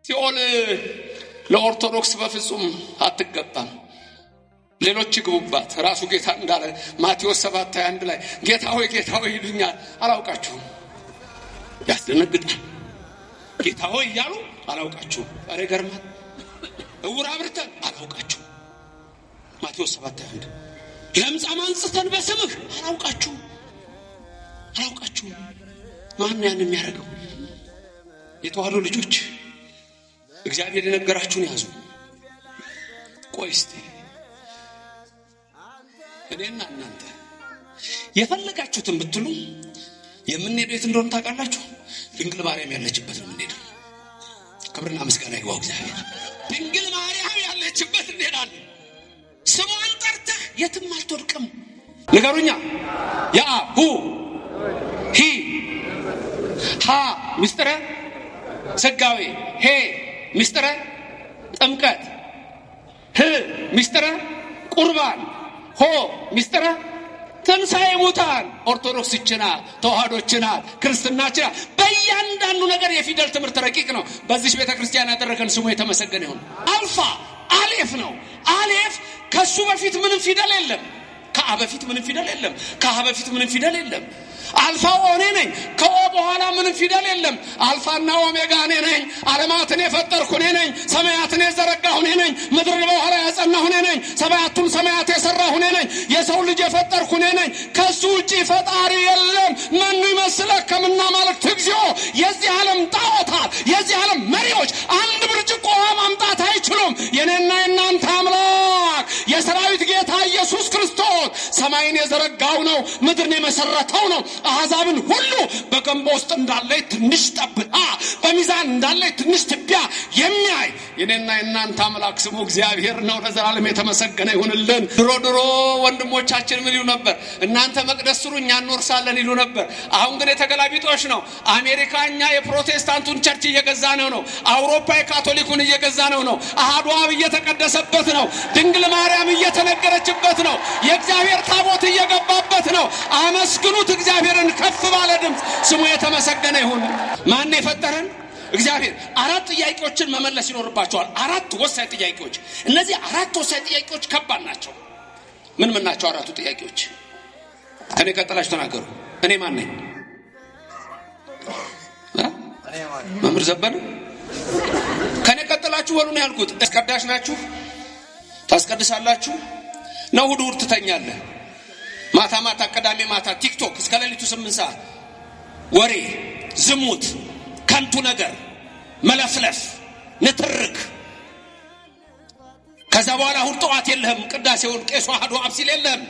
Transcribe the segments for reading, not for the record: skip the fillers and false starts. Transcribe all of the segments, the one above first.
ሲኦል ለኦርቶዶክስ በፍጹም አትገባም። ሌሎች ይግቡባት። ራሱ ጌታ እንዳለ ማቴዎስ 7:21 ላይ ጌታ ሆይ ይሉኛል አላውቃችሁም። ያስደነግጣል። ጌታ ሆይ እያሉ አላውቃችሁም። ኧረ ይገርማል። እውር አብርተን አላውቃችሁም። ማቴዎስ 7:21 ለምጻም አንጽተን በስምህ አላውቃችሁም። ማን ያን የሚያደርገው? የተዋህዶ ልጆች እግዚአብሔር የነገራችሁን ያዙ። ቆይ እስቲ እኔና እናንተ የፈለጋችሁትን ብትሉ የምንሄደው የት እንደሆነ ታውቃላችሁ? ድንግል ማርያም ያለችበት ነው የምንሄደው። ክብርና ምስጋና ይግባው እግዚአብሔር። ድንግል ማርያም ያለችበት እንሄዳለን። ስሟን ጠርተህ የትም አትወድቅም። ንገሩኛ። ያ ሁ ሂ ሃ ምስጢረ ስጋዌ፣ ሄ ምስጢረ ጥምቀት፣ ህ ምስጢረ ቁርባን፣ ሆ ምስጢረ ትንሣኤ ሙታን። ኦርቶዶክስ ይችናል፣ ተዋህዶች ናት፣ ክርስትናችን ናት። በእያንዳንዱ ነገር የፊደል ትምህርት ረቂቅ ነው። በዚህ ቤተክርስቲያን ያደረገን ስሙ የተመሰገነ ይሁን። አልፋ አሌፍ ነው። አሌፍ ከሱ በፊት ምንም ፊደል የለም። ከአ በፊት ምንም ፊደል የለም። ከሀ በፊት ምንም ፊደል የለም። አልፋው እኔ ነኝ። ከኦ በኋላ ምንም ፊደል የለም። አልፋና ኦሜጋ እኔ ነኝ። ዓለማትን የፈጠርኩ እኔ ነኝ። ሰማያትን የዘረጋሁ እኔ ነኝ። ምድርን በኋላ ያጸናሁ እኔ ነኝ። ሰባቱን ሰማያት የሰራሁ እኔ ነኝ። የሰው ልጅ የፈጠርኩ እኔ ነኝ። ከሱ ውጪ ፈጣሪ የለም። መኑ ይመስለከምና ማለት እግዚኦ። የዚህ ዓለም ጣዖታት፣ የዚህ ዓለም መሪዎች አንድ ብርጭቆ ውሃ ማምጣት አይችሉም። የኔና የናንተ አምላክ የሰራዊት ጌታ ኢየሱስ ክርስቶስ ሰማይን የዘረጋው ነው። ምድርን የመሰረተው ነው። አሕዛብን ሁሉ በገንቦ ውስጥ እንዳለ ትንሽ ጠብታ፣ በሚዛን እንዳለ ትንሽ ትቢያ የሚያይ የኔና የናንተ አምላክ ስሙ እግዚአብሔር ነው። ለዘላለም የተመሰገነ ይሁንልን። ድሮ ወንድሞቻችን ምን ይሉ ነበር? እናንተ መቅደስ ስሩ እኛ እንወርሳለን ይሉ ነበር። አሁን ግን የተገላቢጦሽ ነው። አሜሪካ እኛ የፕሮቴስታንቱን ቸርች እየገዛ ነው። አውሮፓ የካቶሊኩን እየገዛ ነው። አሐዱ አብ እየተቀደሰበት ነው። ድንግል ማርያም እየተነገረችበት ነው። የእግዚአብሔር ታቦት እየገባበት ነው። አመስግኑት እግዚአብሔርን ከፍ ባለ ድምፅ። ስሙ የተመሰገነ ይሁን። ማን የፈጠረን? እግዚአብሔር። አራት ጥያቄዎችን መመለስ ይኖርባቸዋል። አራት ወሳኝ ጥያቄዎች። እነዚህ አራት ወሳኝ ጥያቄዎች ከባድ ናቸው። ምን ናቸው አራቱ ጥያቄዎች? ከኔ ቀጥላችሁ ተናገሩ። እኔ ማን ነኝ? መምህር ዘበነ። ከኔ ቀጥላችሁ በሉ ነው ያልኩት። አስቀዳሽ ናችሁ? ታስቀድሳላችሁ? ነው እሑድ ትተኛለህ? ማታ ቅዳሜ ማታ ቲክቶክ እስከ ሌሊቱ 8 ሰዓት ወሬ፣ ዝሙት፣ ከንቱ ነገር፣ መለፍለፍ፣ ንትርክ። ከዛ በኋላ እሑድ ጠዋት የለህም። ቅዳሴውን ቄሱ አሐዱ አብ ሲል የለህም።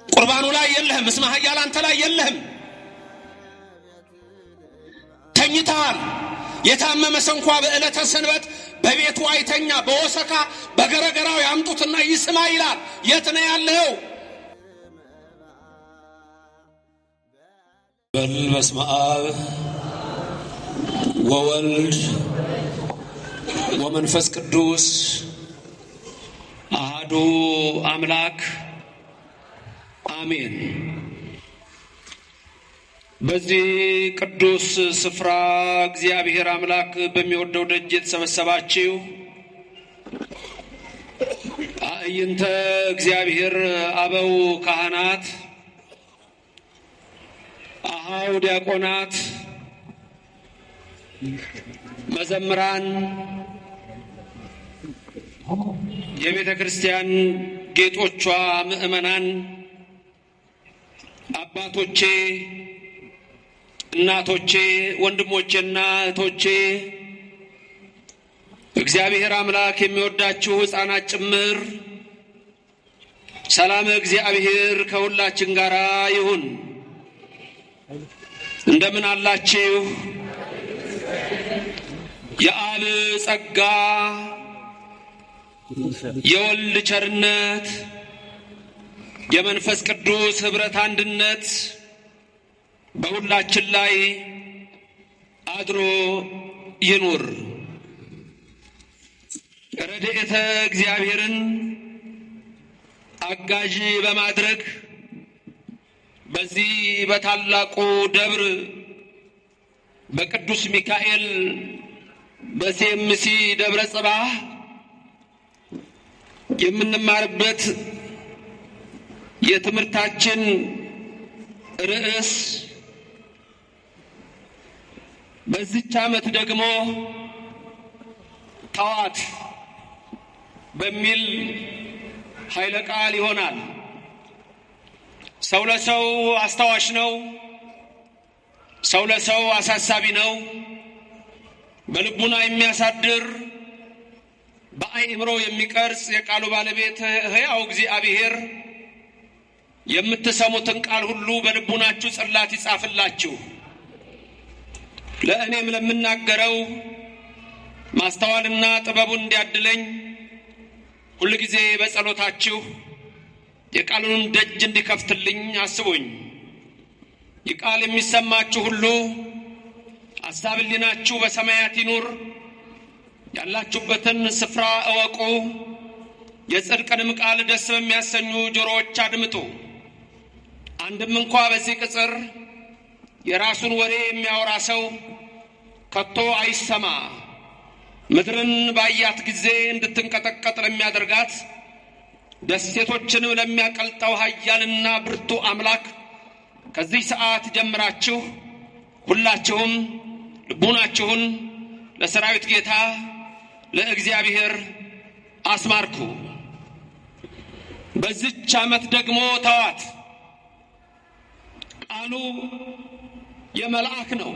ቁርባኑ ላይ የለህም። እስመ ኃያል አንተ ላይ የለህም። ተኝተሃል። የታመመ ሰንኳ በዕለተ ሰንበት በቤቱ አይተኛ። በወሰካ በገረገራው ያምጡትና ይስማ ይላል። የት ነው ያለው? በስመ አብ ወወልድ ወመንፈስ ቅዱስ አሐዱ አምላክ አሜን። በዚህ ቅዱስ ስፍራ እግዚአብሔር አምላክ በሚወደው ደጅ የተሰበሰባችሁ አእይንተ እግዚአብሔር አበው ካህናት፣ አኀው ዲያቆናት፣ መዘምራን፣ የቤተ ክርስቲያን ጌጦቿ ምእመናን፣ አባቶቼ፣ እናቶቼ፣ ወንድሞቼና እህቶቼ፣ እግዚአብሔር አምላክ የሚወዳችሁ ሕፃናት ጭምር ሰላም እግዚአብሔር ከሁላችን ጋር ይሁን። እንደምን አላችሁ? የአብ ጸጋ፣ የወልድ ቸርነት፣ የመንፈስ ቅዱስ ኅብረት አንድነት በሁላችን ላይ አድሮ ይኑር። ረድኤተ እግዚአብሔርን አጋዥ በማድረግ በዚህ በታላቁ ደብር በቅዱስ ሚካኤል በሲኤምሲ ደብረ ጽባህ የምንማርበት የትምህርታችን ርዕስ በዚህች ዓመት ደግሞ ተዋት በሚል ኃይለ ቃል ይሆናል። ሰው ለሰው አስታዋሽ ነው። ሰው ለሰው አሳሳቢ ነው። በልቡና የሚያሳድር በአእምሮ የሚቀርጽ የቃሉ ባለቤት ሕያው እግዚአብሔር የምትሰሙትን ቃል ሁሉ በልቡናችሁ ጽላት ይጻፍላችሁ። ለእኔም ለምናገረው ማስተዋልና ጥበቡን እንዲያድለኝ ሁሉ ጊዜ በጸሎታችሁ የቃሉን ደጅ እንዲከፍትልኝ አስቡኝ። የቃል የሚሰማችሁ ሁሉ ሐሳብ ሕሊናችሁ በሰማያት ይኑር። ያላችሁበትን ስፍራ እወቁ። የጽድቅንም ቃል ደስ በሚያሰኙ ጆሮዎች አድምጡ። አንድም እንኳ በዚህ ቅጽር የራሱን ወሬ የሚያወራ ሰው ከቶ አይሰማ። ምድርን ባያት ጊዜ እንድትንቀጠቀጥ ለሚያደርጋት ደሴቶችንም ለሚያቀልጠው ኃያልና ብርቱ አምላክ ከዚህ ሰዓት ጀምራችሁ ሁላችሁም ልቡናችሁን ለሰራዊት ጌታ ለእግዚአብሔር አስማርኩ። በዚህች ዓመት ደግሞ ተዋት። ቃሉ የመልአክ ነው።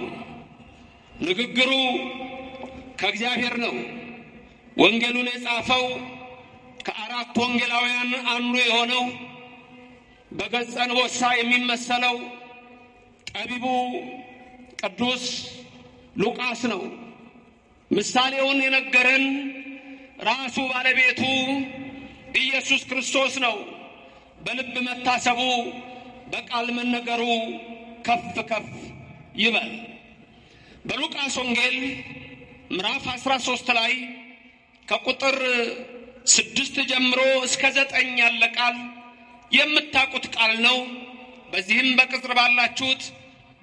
ንግግሩ ከእግዚአብሔር ነው። ወንጌሉን የጻፈው ከአራት ወንጌላውያን አንዱ የሆነው በገጸ ንቦሳ የሚመሰለው ጠቢቡ ቅዱስ ሉቃስ ነው። ምሳሌውን የነገረን ራሱ ባለቤቱ ኢየሱስ ክርስቶስ ነው። በልብ መታሰቡ በቃል መነገሩ ከፍ ከፍ ይበል። በሉቃስ ወንጌል ምዕራፍ 13 ላይ ከቁጥር 6 ጀምሮ እስከ 9 ያለ ቃል የምታውቁት ቃል ነው። በዚህም በቅጽር ባላችሁት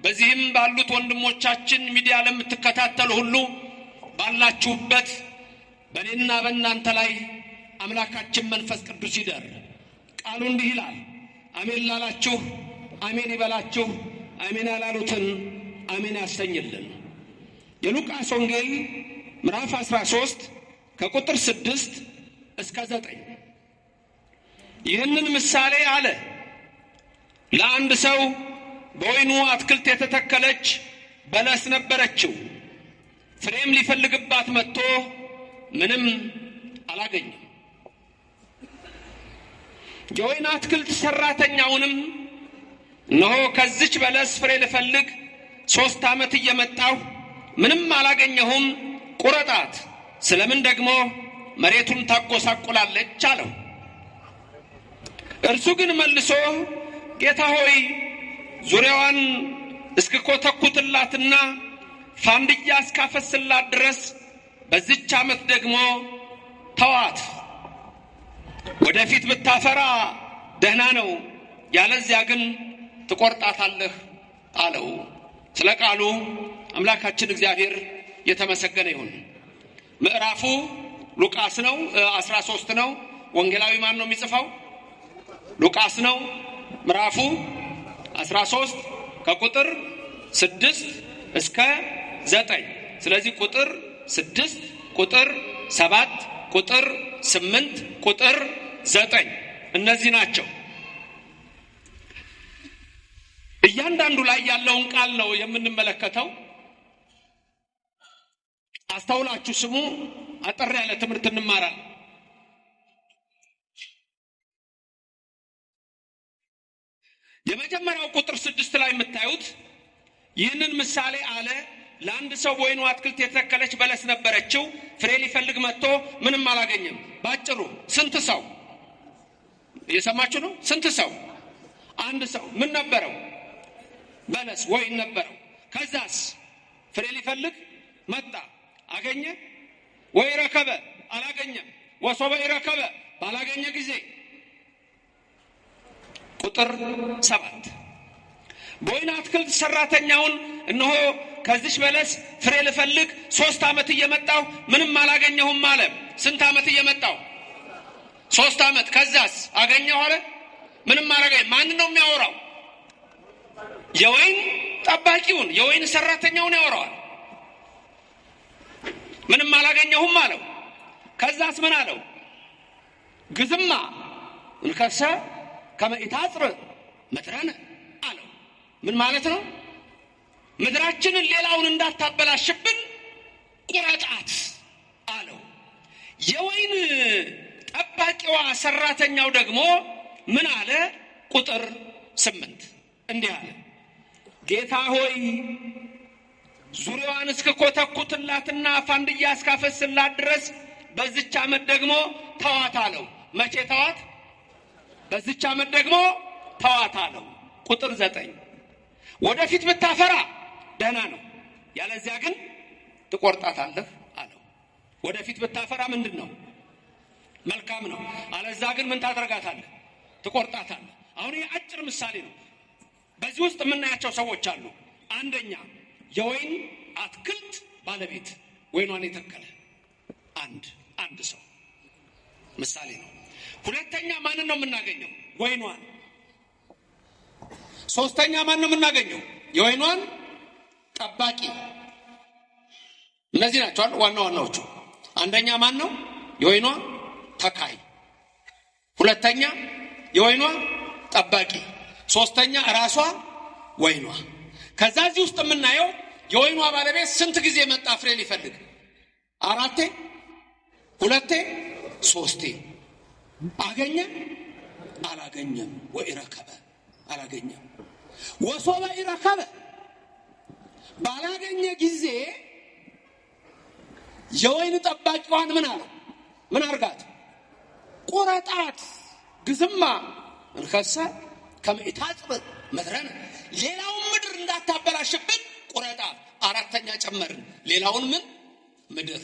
በዚህም ባሉት ወንድሞቻችን ሚዲያ ለምትከታተሉ ሁሉ ባላችሁበት በእኔና በእናንተ ላይ አምላካችን መንፈስ ቅዱስ ይደር። ቃሉ እንዲህ ይላል። አሜን ላላችሁ አሜን ይበላችሁ፣ አሜን ያላሉትን አሜን ያሰኝልን። የሉቃስ ወንጌል ምዕራፍ 13 ከቁጥር 6 እስከ 9 ይህንን ምሳሌ አለ። ለአንድ ሰው በወይኑ አትክልት የተተከለች በለስ ነበረችው። ፍሬም ሊፈልግባት መጥቶ ምንም አላገኘም። የወይን አትክልት ሰራተኛውንም እነሆ ከዚች በለስ ፍሬ ልፈልግ 3 ዓመት እየመጣሁ ምንም አላገኘሁም፣ ቁረጣት፣ ስለምን ደግሞ መሬቱን ታጎሳቁላለች አለው። እርሱ ግን መልሶ ጌታ ሆይ ዙሪያዋን እስክኮተኩትላትና ፋንድያ እስካፈስላት ድረስ በዚች ዓመት ደግሞ ተዋት፣ ወደፊት ብታፈራ ደህና ነው፣ ያለዚያ ግን ትቆርጣታለህ አለው። ስለ ቃሉ አምላካችን እግዚአብሔር የተመሰገነ ይሁን። ምዕራፉ ሉቃስ ነው፣ 13 ነው። ወንጌላዊ ማን ነው የሚጽፈው? ሉቃስ ነው። ምዕራፉ 13 ከቁጥር 6 እስከ 9። ስለዚህ ቁጥር 6 ቁጥር 7 ቁጥር 8 ቁጥር 9 እነዚህ ናቸው። እያንዳንዱ ላይ ያለውን ቃል ነው የምንመለከተው። አስተውላችሁ ስሙ። አጠር ያለ ትምህርት እንማራለን። የመጀመሪያው ቁጥር 6 ላይ የምታዩት ይህንን ምሳሌ አለ። ለአንድ ሰው በወይኑ አትክልት የተተከለች በለስ ነበረችው። ፍሬ ሊፈልግ መጥቶ ምንም አላገኘም። ባጭሩ ስንት ሰው እየሰማችሁ ነው? ስንት ሰው? አንድ ሰው ምን ነበረው? በለስ ወይን ነበረው። ከዛስ ፍሬ ሊፈልግ መጣ። አገኘ ወይ? ረከበ? አላገኘም። ወሶበ ረከበ? ባላገኘ ጊዜ ቁጥር 7 በወይን አትክልት ሰራተኛውን እነሆ ከዚህ በለስ ፍሬ ልፈልግ 3 ዓመት እየመጣሁ ምንም አላገኘሁም አለ። ስንት ዓመት እየመጣሁ? 3 ዓመት። ከዛስ አገኘሁ አለ? ምንም አላገኘ። ማን ነው የሚያወራው? የወይን ጠባቂውን የወይን ሰራተኛውን ያወራዋል። ምንም አላገኘሁም አለው። ከዛስ ምን አለው? ግዝማ እንከሰ ከመ ኢታጽር ምድረነ አለው። ምን ማለት ነው? ምድራችንን ሌላውን እንዳታበላሽብን ቁረጣት አለው። የወይን ጠባቂዋ ሰራተኛው ደግሞ ምን አለ? ቁጥር 8 እንዲህ አለ፣ ጌታ ሆይ ዙሪያዋን እስክኮተኩትላትና ፋንድያ እስካፈስላት ድረስ በዚች ዓመት ደግሞ ተዋት አለው። መቼ ተዋት? በዚች ዓመት ደግሞ ተዋት አለው። ቁጥር 9 ወደፊት ብታፈራ ደህና ነው፣ ያለዚያ ግን ትቆርጣታለህ አለው። ወደፊት ብታፈራ ምንድን ነው? መልካም ነው። አለዛ ግን ምን ታደርጋታለህ? ትቆርጣታለህ። አሁን ይህ አጭር ምሳሌ ነው። በዚህ ውስጥ የምናያቸው ሰዎች አሉ። አንደኛ የወይን አትክልት ባለቤት ወይኗን የተከለ አንድ ሰው ምሳሌ ነው። ሁለተኛ ማንን ነው የምናገኘው? ወይኗን። ሶስተኛ ማን ነው የምናገኘው? የወይኗን ጠባቂ። እነዚህ ናቸው ዋና ዋናዎቹ። አንደኛ ማን ነው? የወይኗ ተካይ። ሁለተኛ የወይኗ ጠባቂ። ሶስተኛ ራሷ ወይኗ። ከዛ እዚህ ውስጥ የምናየው የወይኗ ባለቤት ስንት ጊዜ መጣ ፍሬ ሊፈልግ? 4፣ 2፣ 3። አገኘ? አላገኘም። ወኢረከበ አላገኘም። ወሶበ ኢረከበ ባላገኘ ጊዜ የወይን ጠባቂዋን ምን አለ? ምን አርጋት? ቁረጣት። ግዝማ እንከሰ ከመ ኢታጽር ምድረነ ሌላውን ምድር እንዳታበላሽብን ቁረጣት። 4ኛ ጨመርን፣ ሌላውን ምን ምድር።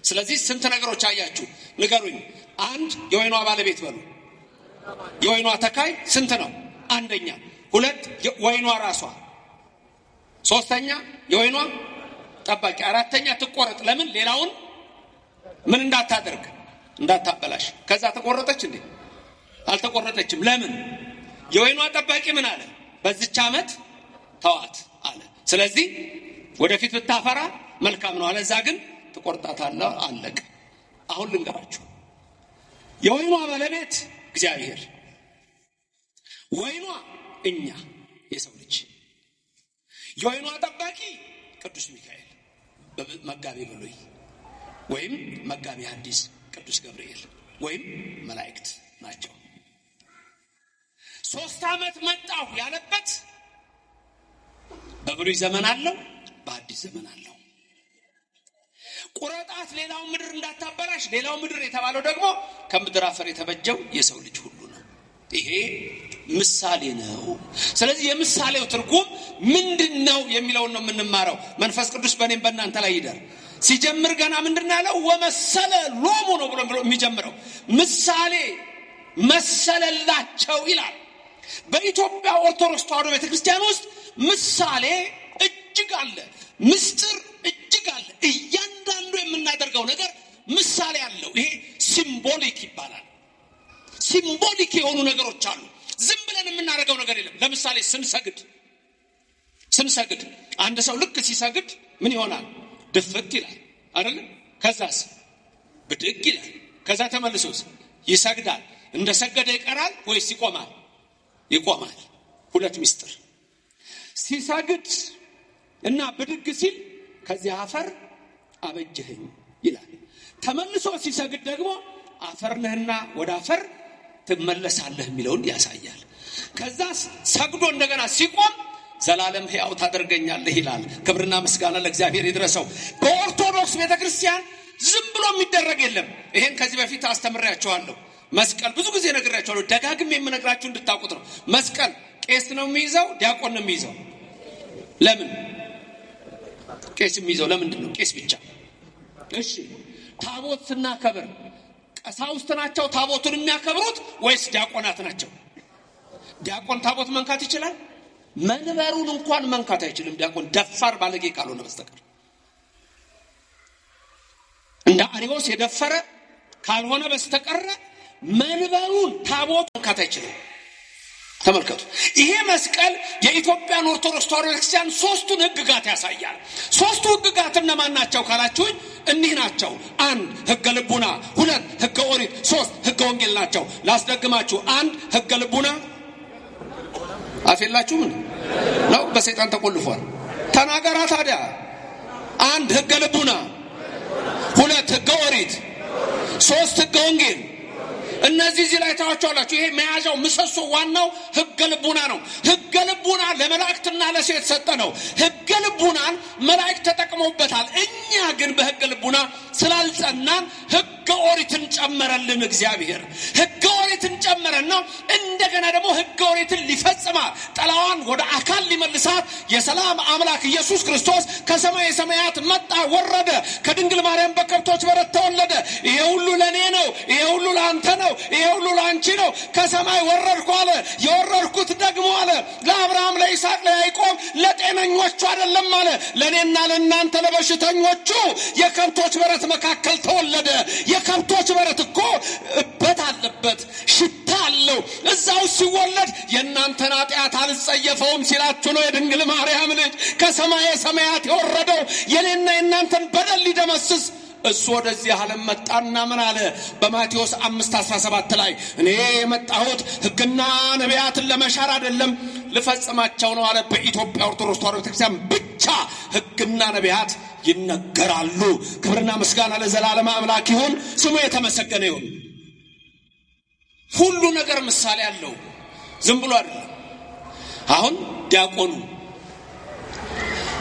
ስለዚህ ስንት ነገሮች አያችሁ? ንገሩኝ። 1 የወይኗ ባለቤት በሉ። የወይኗ ተካይ ስንት ነው? 1ኛ። 2 ወይኗ ራሷ። 3ኛ የወይኗ ጠባቂ። 4ኛ ትቆረጥ። ለምን? ሌላውን ምን እንዳታደርግ፣ እንዳታበላሽ። ከዛ ተቆረጠች እንዴ? አልተቆረጠችም። ለምን? የወይኗ ጠባቂ ምን አለ? በዚች ዓመት ተዋት አለ። ስለዚህ ወደፊት ብታፈራ መልካም ነው፣ አለዛ ግን ትቆርጣታለህ። አለቀ። አሁን ልንገራችሁ። የወይኗ ባለቤት እግዚአብሔር፣ ወይኗ እኛ የሰው ልጅ፣ የወይኗ ጠባቂ ቅዱስ ሚካኤል መጋቢ ብሉይ ወይም መጋቢ ሐዲስ ቅዱስ ገብርኤል ወይም መላእክት ናቸው። 3 ዓመት መጣሁ ያለበት በብሉይ ዘመን አለው፣ በአዲስ ዘመን አለው። ቁረጣት ሌላው ምድር እንዳታበላሽ። ሌላው ምድር የተባለው ደግሞ ከምድር አፈር የተበጀው የሰው ልጅ ሁሉ ነው። ይሄ ምሳሌ ነው። ስለዚህ የምሳሌው ትርጉም ምንድነው የሚለውን ነው የምንማረው። መንፈስ ቅዱስ በእኔም በእናንተ ላይ ይደር። ሲጀምር ገና ምንድነው ያለው? ወመሰለ ሎሙ ነው ብሎ የሚጀምረው። ምሳሌ መሰለላቸው ይላል። በኢትዮጵያ ኦርቶዶክስ ተዋሕዶ ቤተክርስቲያን ውስጥ ምሳሌ እጅግ አለ፣ ምስጢር እጅግ አለ። እያንዳንዱ የምናደርገው ነገር ምሳሌ አለው። ይሄ ሲምቦሊክ ይባላል። ሲምቦሊክ የሆኑ ነገሮች አሉ። ዝም ብለን የምናደርገው ነገር የለም። ለምሳሌ ስንሰግድ አንድ ሰው ልክ ሲሰግድ ምን ይሆናል? ድፍት ይላል አይደል? ከዛስ ብድግ ይላል። ከዛ ተመልሶስ ይሰግዳል። እንደሰገደ ይቀራል ወይስ ይቆማል? ይቆማል። ሁለት ምስጢር። ሲሰግድ እና ብድግ ሲል ከዚህ አፈር አበጀኸኝ ይላል። ተመልሶ ሲሰግድ ደግሞ አፈር ነህና ወደ አፈር ትመለሳለህ የሚለውን ያሳያል። ከዛ ሰግዶ እንደገና ሲቆም ዘላለም ሕያው ታደርገኛለህ ይላል። ክብርና ምስጋና ለእግዚአብሔር ይድረሰው። በኦርቶዶክስ ቤተክርስቲያን ዝም ብሎ የሚደረግ የለም። ይሄን ከዚህ በፊት አስተምሬያችኋለሁ። መስቀል ብዙ ጊዜ ነግራችኋለሁ። ደጋግሜ የምነግራችሁ እንድታውቁት ነው። መስቀል ቄስ ነው የሚይዘው? ዲያቆን ነው የሚይዘው? ለምን ቄስ የሚይዘው? ለምንድን ነው ቄስ ብቻ? እሺ ታቦት ስናከብር ቀሳውስት ናቸው ታቦቱን የሚያከብሩት ወይስ ዲያቆናት ናቸው? ዲያቆን ታቦት መንካት ይችላል? መንበሩን እንኳን መንካት አይችልም ዲያቆን፣ ደፋር ባለጌ ካልሆነ በስተቀር። እንደ አሪዎስ የደፈረ ካልሆነ በስተቀር መንበሩን ታቦት ከተችለው ተመልከቱ። ይሄ መስቀል የኢትዮጵያን ኦርቶዶክስ ተዋሕዶ ክርስቲያን ሶስቱን ህግጋት ያሳያል። ሶስቱ ህግጋት እነማን ናቸው ካላችሁኝ እኒህ ናቸው። 1 ህገ ልቡና፣ 2 ህገ ኦሪት፣ 3 ህገ ወንጌል ናቸው። ላስደግማችሁ። 1 ህገ ልቡና አፌላችሁ ምን ነው? በሰይጣን ተቆልፏል። ተናገራ ታዲያ። 1 ህገ ልቡና፣ 2 ህገ ኦሪት፣ 3 ህገ ወንጌል። እነዚህ እዚህ ላይ ታዋቸዋላችሁ። ይሄ መያዣው ምሰሶ ዋናው ህገ ልቡና ነው። ህገ ልቡና ለመላእክትና ለሰው የተሰጠ ነው። ህገ ልቡናን መላእክት ተጠቅመውበታል። እኛ ግን በህገ ልቡና ስላልጸናን ህገ ኦሪትን ጨመረልን እግዚአብሔር። ህገ ኦሪትን ጨመረና እንደገና ደግሞ ህገ ኦሪትን ሊፈጽማ ጠላዋን ወደ አካል ሊመልሳት የሰላም አምላክ ኢየሱስ ክርስቶስ ከሰማይ ሰማያት መጣ ወረደ። ከድንግል ማርያም በከብቶች በረት ተወለደ። ይሄ ሁሉ ለኔ ነው፣ ይሄ ሁሉ ለአንተ ነው፣ ይሄ ሁሉ ለአንቺ ነው። ከሰማይ ወረድኩ አለ። የወረድኩት ደግሞ አለ ለአብርሃም፣ ለይስሐቅ፣ ለያዕቆብ ለጤነኞቹ አይደለም አለ፣ ለኔና ለእናንተ ለበሽተኞቹ የከብቶች በረት መካከል ተወለደ። የከብቶች በረት እኮ እበት አለበት፣ ሽታ አለው። እዛው ሲወለድ የእናንተን ኃጢአት አልጸየፈውም ሲላችሁ ነው የድንግል ማርያም ልጅ ከሰማይ ሰማያት የወረደው የኔና የእናንተን በደል ሊደመስስ እሱ ወደዚህ ዓለም መጣና ምን አለ? በማቴዎስ 5:17 ላይ እኔ የመጣሁት ሕግና ነቢያትን ለመሻር አይደለም ልፈጽማቸው ነው አለ። በኢትዮጵያ ኦርቶዶክስ ተዋሕዶ ቤተክርስቲያን ብቻ ሕግና ነቢያት ይነገራሉ። ክብርና ምስጋና ለዘላለም አምላክ ይሁን፣ ስሙ የተመሰገነ ይሁን። ሁሉ ነገር ምሳሌ አለው፣ ዝም ብሎ አይደለም። አሁን ዲያቆኑ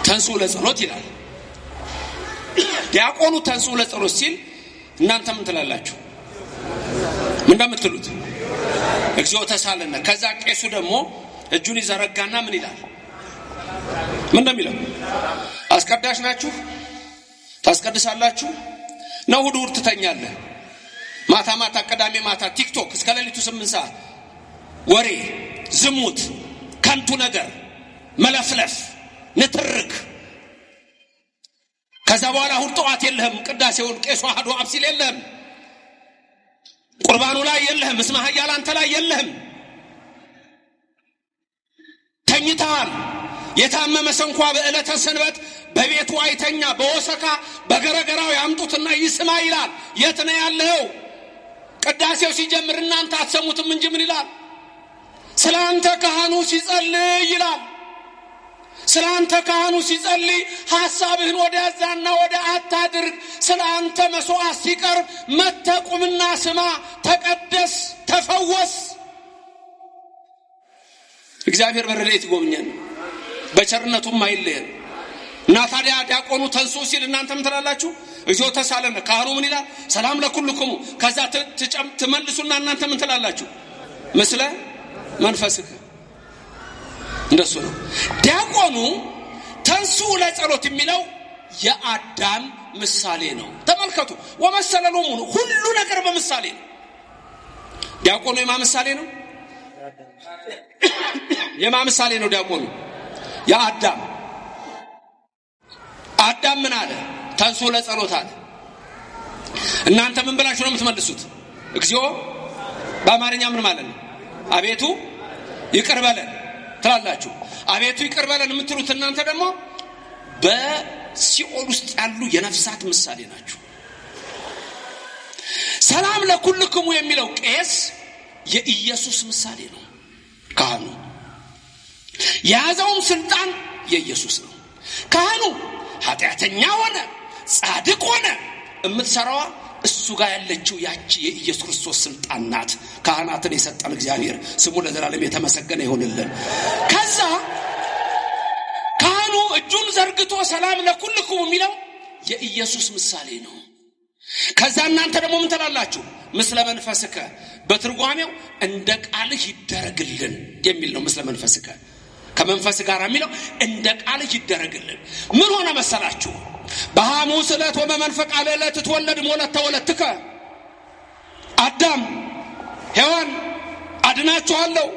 ተንሱ ለጸሎት ይላል። ዲያቆኑ ተንሱ ለጸሎት ሲል እናንተ ምን ትላላችሁ? ምን እንደምትሉት? እግዚኦ ተሳለነ። ከዛ ቄሱ ደግሞ እጁን ይዘረጋና ምን ይላል? ምን እንደሚለው? አስቀዳሽ ናችሁ ታስቀድሳላችሁ ነው? እሑድ እሑድ ትተኛለህ፣ ማታ ማታ ቅዳሜ ማታ ቲክቶክ እስከ ሌሊቱ 8 ሰዓት ወሬ፣ ዝሙት፣ ከንቱ ነገር፣ መለፍለፍ፣ ንትርክ። ከዛ በኋላ እሑድ ጠዋት የለህም፣ ቅዳሴውን ቄሱ አሐዱ አብ ሲል የለህም፣ ቁርባኑ ላይ የለህም፣ እስመ ኃያል አንተ ላይ የለህም። ተኝተሃል። የታመመ ሰው እንኳ በዕለተ ሰንበት በቤቱ አይተኛ፣ በወሰካ በገረገራው ያምጡትና ይስማ ይላል። የት ነው ያለው? ቅዳሴው ሲጀምር እናንተ አትሰሙትም እንጂ ምን ይላል? ስላንተ ካህኑ ሲጸልይ ይላል። ስላንተ ካህኑ ሲጸልይ ሐሳብህን ወደ ያዛና ወደ አታድርግ። ስላንተ መስዋዕት ሲቀርብ መተቁምና ስማ፣ ተቀደስ፣ ተፈወስ። እግዚአብሔር በረድኤት ይጎብኘን፣ በቸርነቱም አይለየን። እና ታዲያ ዲያቆኑ ተንሱ ሲል እናንተ ምን ትላላችሁ? እግዚኦ ተሳለነ። ካህኑ ምን ይላል? ሰላም ለኩልክሙ። ከዛ ትመልሱና እናንተ ምን ትላላችሁ? ምስለ መንፈስከ። እንደሱ ነው። ዲያቆኑ ተንሱ ለጸሎት የሚለው የአዳም ምሳሌ ነው። ተመልከቱ። ወመሰለሎሙ ሁሉ ነገር በምሳሌ ነው። ዲያቆኑ የማ ምሳሌ ነው? የማ ምሳሌ ነው ዲያቆኑ? የአዳም። አዳም ምን አለ? ተንሱ ለጸሎት አለ። እናንተ ምን ብላችሁ ነው የምትመልሱት? እግዚኦ በአማርኛ ምን ማለት ነው? አቤቱ ይቅር በለን ትላላችሁ። አቤቱ ይቅር በለን የምትሉት እናንተ ደግሞ በሲኦል ውስጥ ያሉ የነፍሳት ምሳሌ ናችሁ። ሰላም ለኩልክሙ የሚለው ቄስ የኢየሱስ ምሳሌ ነው። ካህኑ የያዘውም ስልጣን የኢየሱስ ነው። ካህኑ ኃጢአተኛ ሆነ ጻድቅ ሆነ የምትሰራዋ እሱ ጋር ያለችው ያቺ የኢየሱስ ክርስቶስ ስልጣን ናት። ካህናትን የሰጠን እግዚአብሔር ስሙ ለዘላለም የተመሰገነ ይሁንልን። ከዛ ካህኑ እጁን ዘርግቶ ሰላም ለኩልክሙ የሚለው የኢየሱስ ምሳሌ ነው። ከዛ እናንተ ደግሞ ምን ትላላችሁ? ምስለ መንፈስከ። በትርጓሜው እንደ ቃልህ ይደረግልን የሚል ነው። ምስለ መንፈስከ ከመንፈስ ጋር የሚለው እንደ ቃልህ ይደረግልን። ምን ሆነ መሰላችሁ? በሐሙስ ዕለት ወበመንፈቅ ዕለት ትወለድ ሞለት ተወለድከ። አዳም ሔዋን አድናችኋለሁ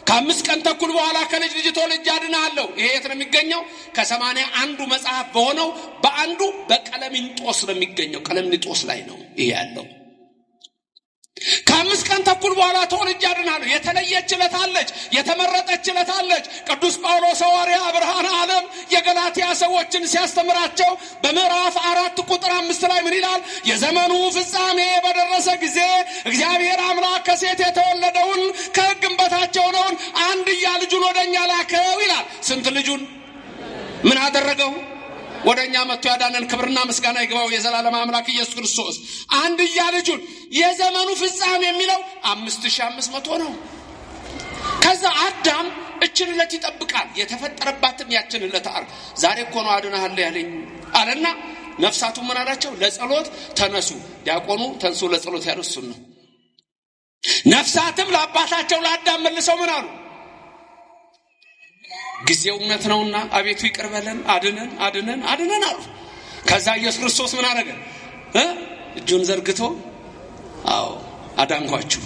ከ5 ቀን ተኩል በኋላ ከልጅ ልጅ ተወልጄ አድንሃለሁ። ይሄ የት ነው የሚገኘው? ከ81 መጽሐፍ በሆነው በአንዱ በቀለሚንጦስ ነው የሚገኘው። ቀለሚንጦስ ላይ ነው ይሄ ያለው። ከ5 ቀን ተኩል በኋላ ተወልጄ አድንሃለሁ። የተለየች ዕለት አለች፣ የተመረጠች ዕለት አለች። ቅዱስ ጳውሎስ ሐዋርያ ብርሃነ ዓለም የገላትያ ሰዎችን ሲያስተምራቸው በምዕራፍ 4 ቁጥር 5 ላይ ምን ይላል? የዘመኑ ፍጻሜ በደረሰ ጊዜ እግዚአብሔር አምላክ ከሴት የተወለደውን ከሕግም በታች የሆነውን አንድያ ልጁን ወደኛ ላከው ይላል። ስንት ልጁን ምን አደረገው? ወደኛ መጥቶ ያዳነን ክብርና ምስጋና ይግባው የዘላለም አምላክ ኢየሱስ ክርስቶስ። አንድያ ልጁን። የዘመኑ ፍጻሜ የሚለው 5500 ነው። ከዛ አዳም እችን ዕለት ይጠብቃል። የተፈጠረባትን ያችን ዕለት ዛሬ እኮ ነው አድነሃለሁ ያለኝ አለና ነፍሳቱ ምን አላቸው? ለጸሎት ተነሱ። ዲያቆኑ ተንሱ ለጸሎት ያሉት እሱን ነው። ነፍሳትም ለአባታቸው ለአዳም መልሰው ምን አሉ? ጊዜው እውነት ነውና አቤቱ ይቅር በለን፣ አድነን አሉ። ከዛ ኢየሱስ ክርስቶስ ምን አደረገ? እጁን ዘርግቶ አዳንኳችሁ፣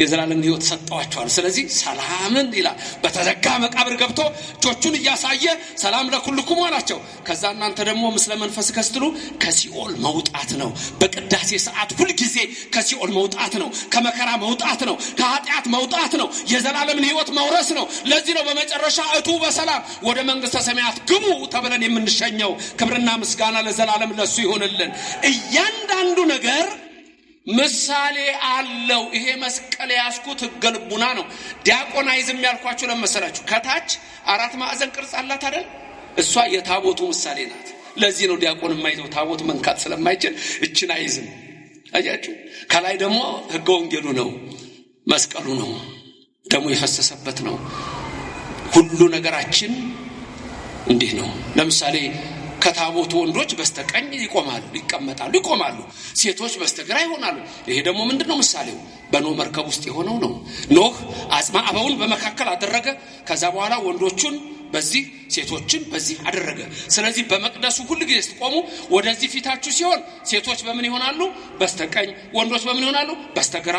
የዘላለም ሕይወት ሰጣችኋል፣ ስለዚህ ሰላምን ይላል። በተዘጋ መቃብር ገብቶ እጆቹን እያሳየ ሰላም ለኩልኩም አላቸው። ከዛ እናንተ ደግሞ ምስለ መንፈስ ከስትሉ ከሲኦል መውጣት ነው። በቅዳሴ ሰዓት ሁሉ ጊዜ ከሲኦል መውጣት ነው፣ ከመከራ መውጣት ነው፣ ከኃጢአት መውጣት ነው፣ የዘላለምን ሕይወት መውረስ ነው። ለዚህ ነው በመጨረሻ እቱ በሰላም ወደ መንግስተ ሰማያት ግቡ ተብለን የምንሸኘው። ክብርና ምስጋና ለዘላለም ለሱ ይሆንልን። እያንዳንዱ ነገር ምሳሌ አለው። ይሄ መስቀል ያስኩት ገልቡና ነው። ዲያቆናይዝም ያልኳችሁ ለመሰላችሁ ከታች 4 ማዕዘን ቅርጽ አላት አይደል? እሷ የታቦቱ ምሳሌ ናት። ለዚህ ነው ዲያቆን የማይዘው፣ ታቦት መንካት ስለማይችል እችን አይዝም። አያችሁ? ከላይ ደግሞ ሕገ ወንጌሉ ነው፣ መስቀሉ ነው፣ ደሙ የፈሰሰበት ነው። ሁሉ ነገራችን እንዲህ ነው። ለምሳሌ ከታቦቱ ወንዶች በስተቀኝ ይቆማሉ፣ ሴቶች በስተግራ ይሆናሉ። ይሄ ደግሞ ምንድነው? ምሳሌው በኖህ መርከብ ውስጥ የሆነው ነው። ኖህ አጽማ አበውን በመካከል አደረገ። ከዛ በኋላ ወንዶቹን በዚህ ሴቶችን በዚህ አደረገ። ስለዚህ በመቅደሱ ሁሉ ጊዜ ስትቆሙ ወደዚህ ፊታችሁ ሲሆን ሴቶች በምን ይሆናሉ? በስተቀኝ፣ ወንዶች በምን ይሆናሉ? በስተግራ።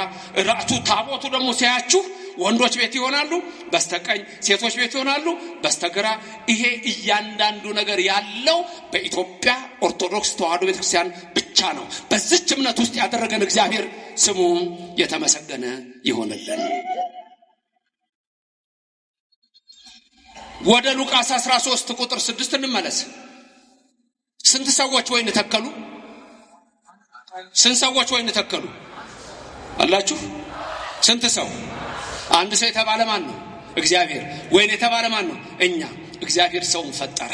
ራቱ ታቦቱ ደግሞ ሲያያችሁ ወንዶች ቤት ይሆናሉ በስተቀኝ፣ ሴቶች ቤት ይሆናሉ በስተግራ። ይሄ እያንዳንዱ ነገር ያለው በኢትዮጵያ ኦርቶዶክስ ተዋሕዶ ቤተክርስቲያን ብቻ ነው። በዚህች እምነት ውስጥ ያደረገን እግዚአብሔር ስሙ የተመሰገነ ይሆንልን። ወደ ሉቃስ 13 ቁጥር 6 እንመለስ። ስንት ሰዎች ወይን ተከሉ? ስንት ሰዎች ወይን ተከሉ አላችሁ? ስንት ሰው? አንድ ሰው የተባለ ማን ነው? እግዚአብሔር። ወይን የተባለ ማን ነው? እኛ። እግዚአብሔር ሰውን ፈጠረ።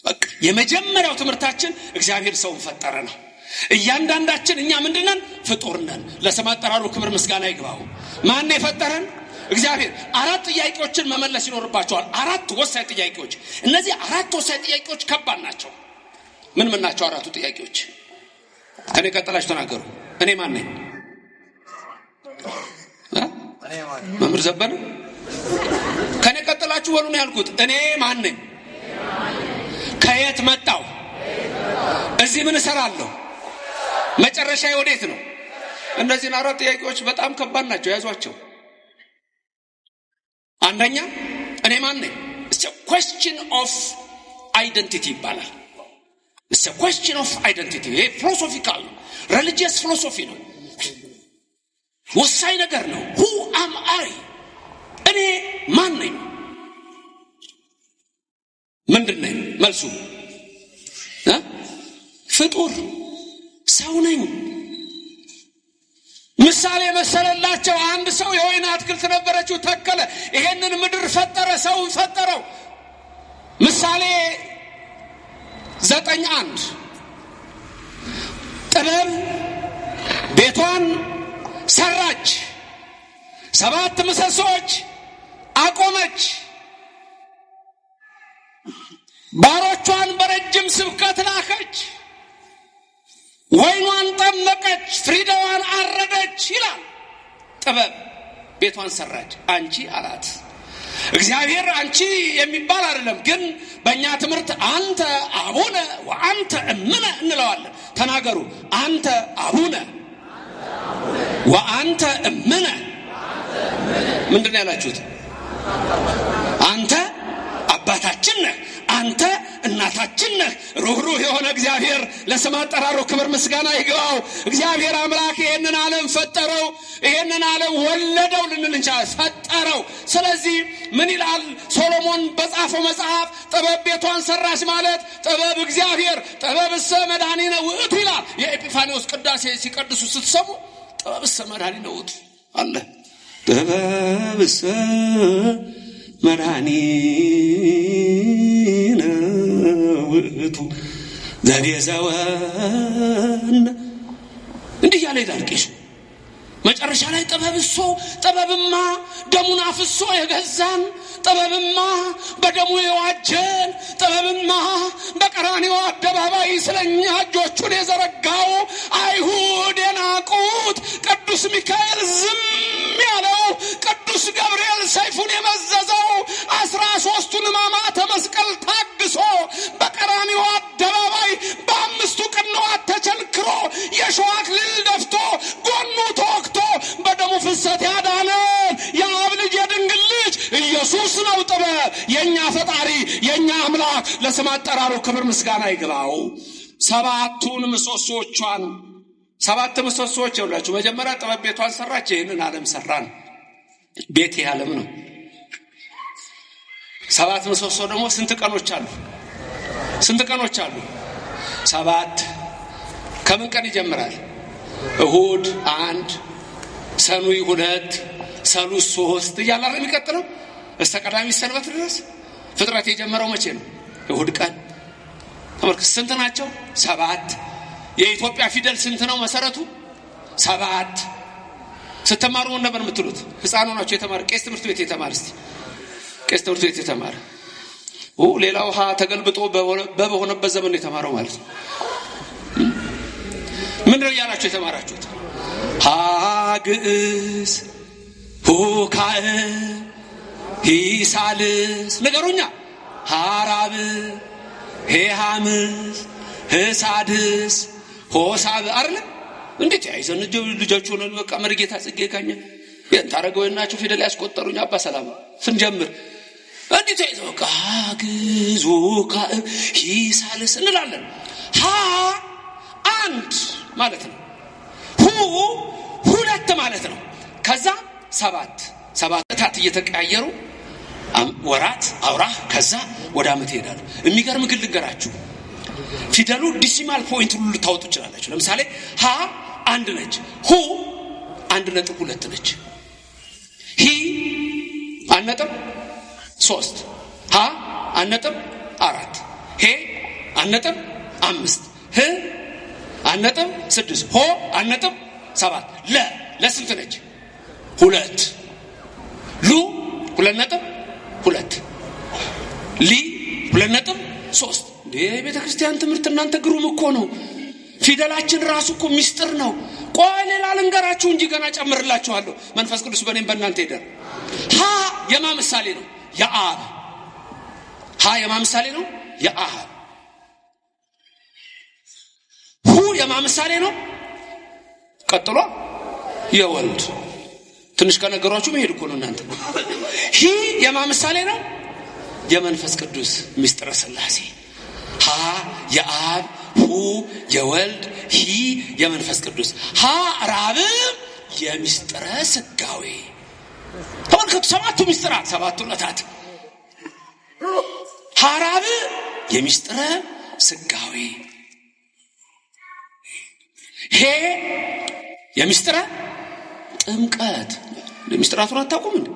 በቃ የመጀመሪያው ትምህርታችን እግዚአብሔር ሰውን ፈጠረ ነው። እያንዳንዳችን እኛ ምንድነን? ፍጡር ነን። ለስም አጠራሩ ክብር ምስጋና ይግባው። ማን የፈጠረን? እግዚአብሔር። 4 ጥያቄዎችን መመለስ ይኖርባቸዋል። 4 ወሳኝ ጥያቄዎች። እነዚህ 4 ወሳኝ ጥያቄዎች ከባድ ናቸው። ምን ናቸው 4ቱ ጥያቄዎች? ከኔ ቀጥላችሁ ተናገሩ። እኔ ማን ነኝ? መምህር ዘበነ ከኔ ቀጥላችሁ በሉ ነው ያልኩት። እኔ ማን ነኝ? ከየት መጣው? እዚህ ምን እሰራለሁ? መጨረሻዬ ወዴት ነው? እነዚህ 4 ጥያቄዎች በጣም ከባድ ናቸው። ያዟቸው። አንደኛ እኔ ማን ነኝ? It's a question of identity ይባላል። It's a question of identity። ይሄ philosophical religious philosophy ነው። ወሳኝ ነገር ነው። Who am I? እኔ ማን ነኝ? ምንድን ነኝ? መልሱ ፍጡር ሰው ነኝ። ምሳሌ መሰለላቸው። አንድ ሰው የወይን አትክልት ነበረችው፣ ተከለ። ይሄንን ምድር ፈጠረ፣ ሰውን ፈጠረው። ምሳሌ 9:1 ጥበብ ቤቷን ሰራች፣ 7 ምሰሶች አቆመች፣ ባሮቿን በረጅም ስብከት ላከች፣ ወይኗን ጠመቀች፣ ፍሪዳዋን አረደች ይላል። ጥበብ ቤቷን ሰራች። አንቺ አላት። እግዚአብሔር አንቺ የሚባል አይደለም፣ ግን በእኛ ትምህርት አንተ አቡነ ወአንተ እምነ እንለዋለን። ተናገሩ። አንተ አቡነ ወአንተ እምነ ምንድነው ያላችሁት? አንተ አባታችን ነህ፣ አንተ እናታችን ነህ። ሩህሩህ የሆነ እግዚአብሔር ለስም አጠራሩ ክብር ምስጋና ይግባው። እግዚአብሔር አምላክ ይሄንን ዓለም ፈጠረው፣ ይሄንን ዓለም ወለደው ልንል እንችላለን። ፈጠረው። ስለዚህ ምን ይላል ሶሎሞን በጻፈው መጽሐፍ? ጥበብ ቤቷን ሰራች ማለት ጥበብ እግዚአብሔር ጥበብሰ መድኃኒነ ውእቱ ይላል። የኤጲፋኒዎስ ቅዳሴ ሲቀድሱ ስትሰሙ ጥበብሰ መድኃኒነ ውእቱ አለ። ጥበብሰ መድኃኒነ ውእቱ ዘዴዘወነ እንዲህ ያለ ይላል ቄሱ። መጨረሻ ላይ ጥበብማ ደሙን አፍሶ የገዛን፣ ጥበብማ በደሙ የዋጀን፣ ጥበብማ በቀራንዮ አደባባይ ስለኛ እጆቹን የዘረጋው፣ አይሁድ የናቁት ቅዱስ ሚካኤል ዝም ያለው፣ ቅዱስ ገብርኤል ሰይፉን የመዘዘው፣ 13ቱን ሕማማተ መስቀል ታግሶ በቀራንዮ አደባባይ በ5 ቅንዋት ተቸንክሮ የሾህ አክሊል ደፍቶ ጎኑ ተወግቶ በደሙ ፍሰት ያዳነን የአብ ልጅ የድንግል ልጅ ኢየሱስ ነው። ጥበብ የኛ ፈጣሪ የኛ አምላክ ለስም አጠራሩ ክብር ምስጋና ይግባው። 7ቱን ምሰሶቿን 7 ምሰሶች ይውላችሁ። መጀመሪያ ጥበብ ቤቷን ሰራች፣ ይሄንን ዓለም ሰራን። ቤት የዓለም ነው። 7 ምሰሶ ደግሞ ስንት ቀኖች አሉ? 7። ከምን ቀን ይጀምራል? እሁድ 1፣ ሰኑይ 2፣ ሰሉስ 3 እያለ አይደል የሚቀጥለው እስከ ቀዳሚ ሰንበት ድረስ። ፍጥረት የጀመረው መቼ ነው? እሁድ ቀን። ተመልከቱ፣ ስንት ናቸው? 7። የኢትዮጵያ ፊደል ስንት ነው መሰረቱ? 7። ስትማሩ ምን ነበር የምትሉት? ህፃኑ ናቸው የተማረ ቄስ ትምህርት ቤት የተማረ እስቲ ቄስ ትምህርት ቤት የተማረ ሌላው ሀ ተገልብጦ በሆነበት ዘመን ነው የተማረው ማለት ነው። ምንድነው ያላችሁ የተማራችሁት? ሀ ግዕዝ፣ ሁ ካዕ፣ ሂ ሳልስ ንገሩኛ። ሀ ራብዕ፣ ሄ ሐምስ፣ ህ ሳድስ፣ ሆ ሳብዕ አይደል? እንዴት ያይዘን ልጆቹ ነን። በቃ መርጌታ ጽጌ ጋኛ የንታረገውናቸው ፊደል ያስቆጠሩኝ አባ ሰላም ስንጀምር እንዴት ያይዘው በቃ ግዕዝ፣ ሁ ካዕ፣ ሂ ሳልስ እንላለን። ሀ 1 ማለት ነው። ሁ 2 ማለት ነው። ከዛ 7 እታት እየተቀያየሩ ወራት አውራህ ከዛ ወደ ዓመት ይሄዳሉ። የሚገርም ግን ልንገራችሁ፣ ፊደሉ ዲሲማል ፖይንት ሁሉ ልታወጡ ይችላላችሁ። ለምሳሌ ሀ 1 ነች፣ ሁ 1.2 ነች፣ ሂ 1.3፣ ሀ 1.4፣ ሄ 1.5፣ ህ 1.6፣ ሆ 1.7፣ ለስንት ነች? 2። ሉ 2.2፣ ሊ 2.3። የቤተ ክርስቲያን ትምህርት እናንተ ግሩም እኮ ነው። ፊደላችን ራሱ እኮ ሚስጥር ነው። ቆይ ሌላ ልንገራችሁ እንጂ ገና ጨምርላችኋለሁ። መንፈስ ቅዱስ በእኔም በእናንተ ይደር። ሀ የማ ምሳሌ ነው? የአብ። ሀ የማ ምሳሌ ነው? የአብ። ሁ የማ ምሳሌ ነው? ቀጥሎ የወልድ። ትንሽ ከነገሯችሁ መሄድ እኮ ነው እናንተ። ሂ የማ ምሳሌ ነው? የመንፈስ ቅዱስ ምስጢረ ሥላሴ። ሀ የአብ፣ ሁ የወልድ፣ ሂ የመንፈስ ቅዱስ። ሀ ራብዕ የምስጢረ ሥጋዌ። ተመልከቱ፣ 7ቱ ምስጢራት፣ 7ቱ ዕለታት። ሀ ራብዕ የምስጢረ ሥጋዌ፣ ሄ የምስጢረ ጥምቀት። ምስጢራቱን አታውቁም እንዴ?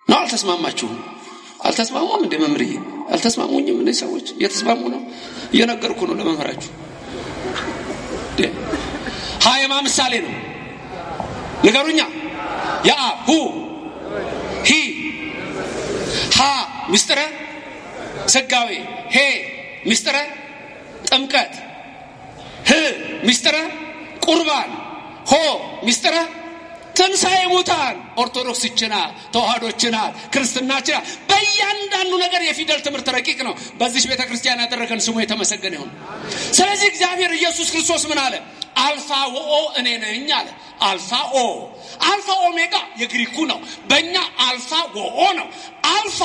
ነው አልተስማማችሁም? አልተስማሙም እንዴ መምህርዬ? አልተስማሙኝም እነዚህ ሰዎች። እየተስማሙ ነው፣ እየነገርኩ ነው ለመምህራችሁ። ሀ የማ ምሳሌ ነው? ንገሩኛ። የአብ፣ ሁ፣ ሂ። ሀ ምስጢረ ሥጋዌ፣ ሄ ምስጢረ ጥምቀት፣ ህ ምስጢረ ቁርባን፣ ሆ ምስጢረ ትንሣኤ ሙታን። ኦርቶዶክስ ይችናል፣ ተዋህዶችናል፣ ክርስትናችናል። በእያንዳንዱ ነገር የፊደል ትምህርት ረቂቅ ነው። በዚህ ቤተ ክርስቲያን ያደረገን ስሙ የተመሰገነ ይሁን። ስለዚህ እግዚአብሔር ኢየሱስ ክርስቶስ ምን አለ? አልፋ ወኦ እኔ ነኝ አለ። አልፋ ኦ አልፋ ኦሜጋ የግሪኩ ነው። በእኛ አልፋ ወኦ ነው። አልፋ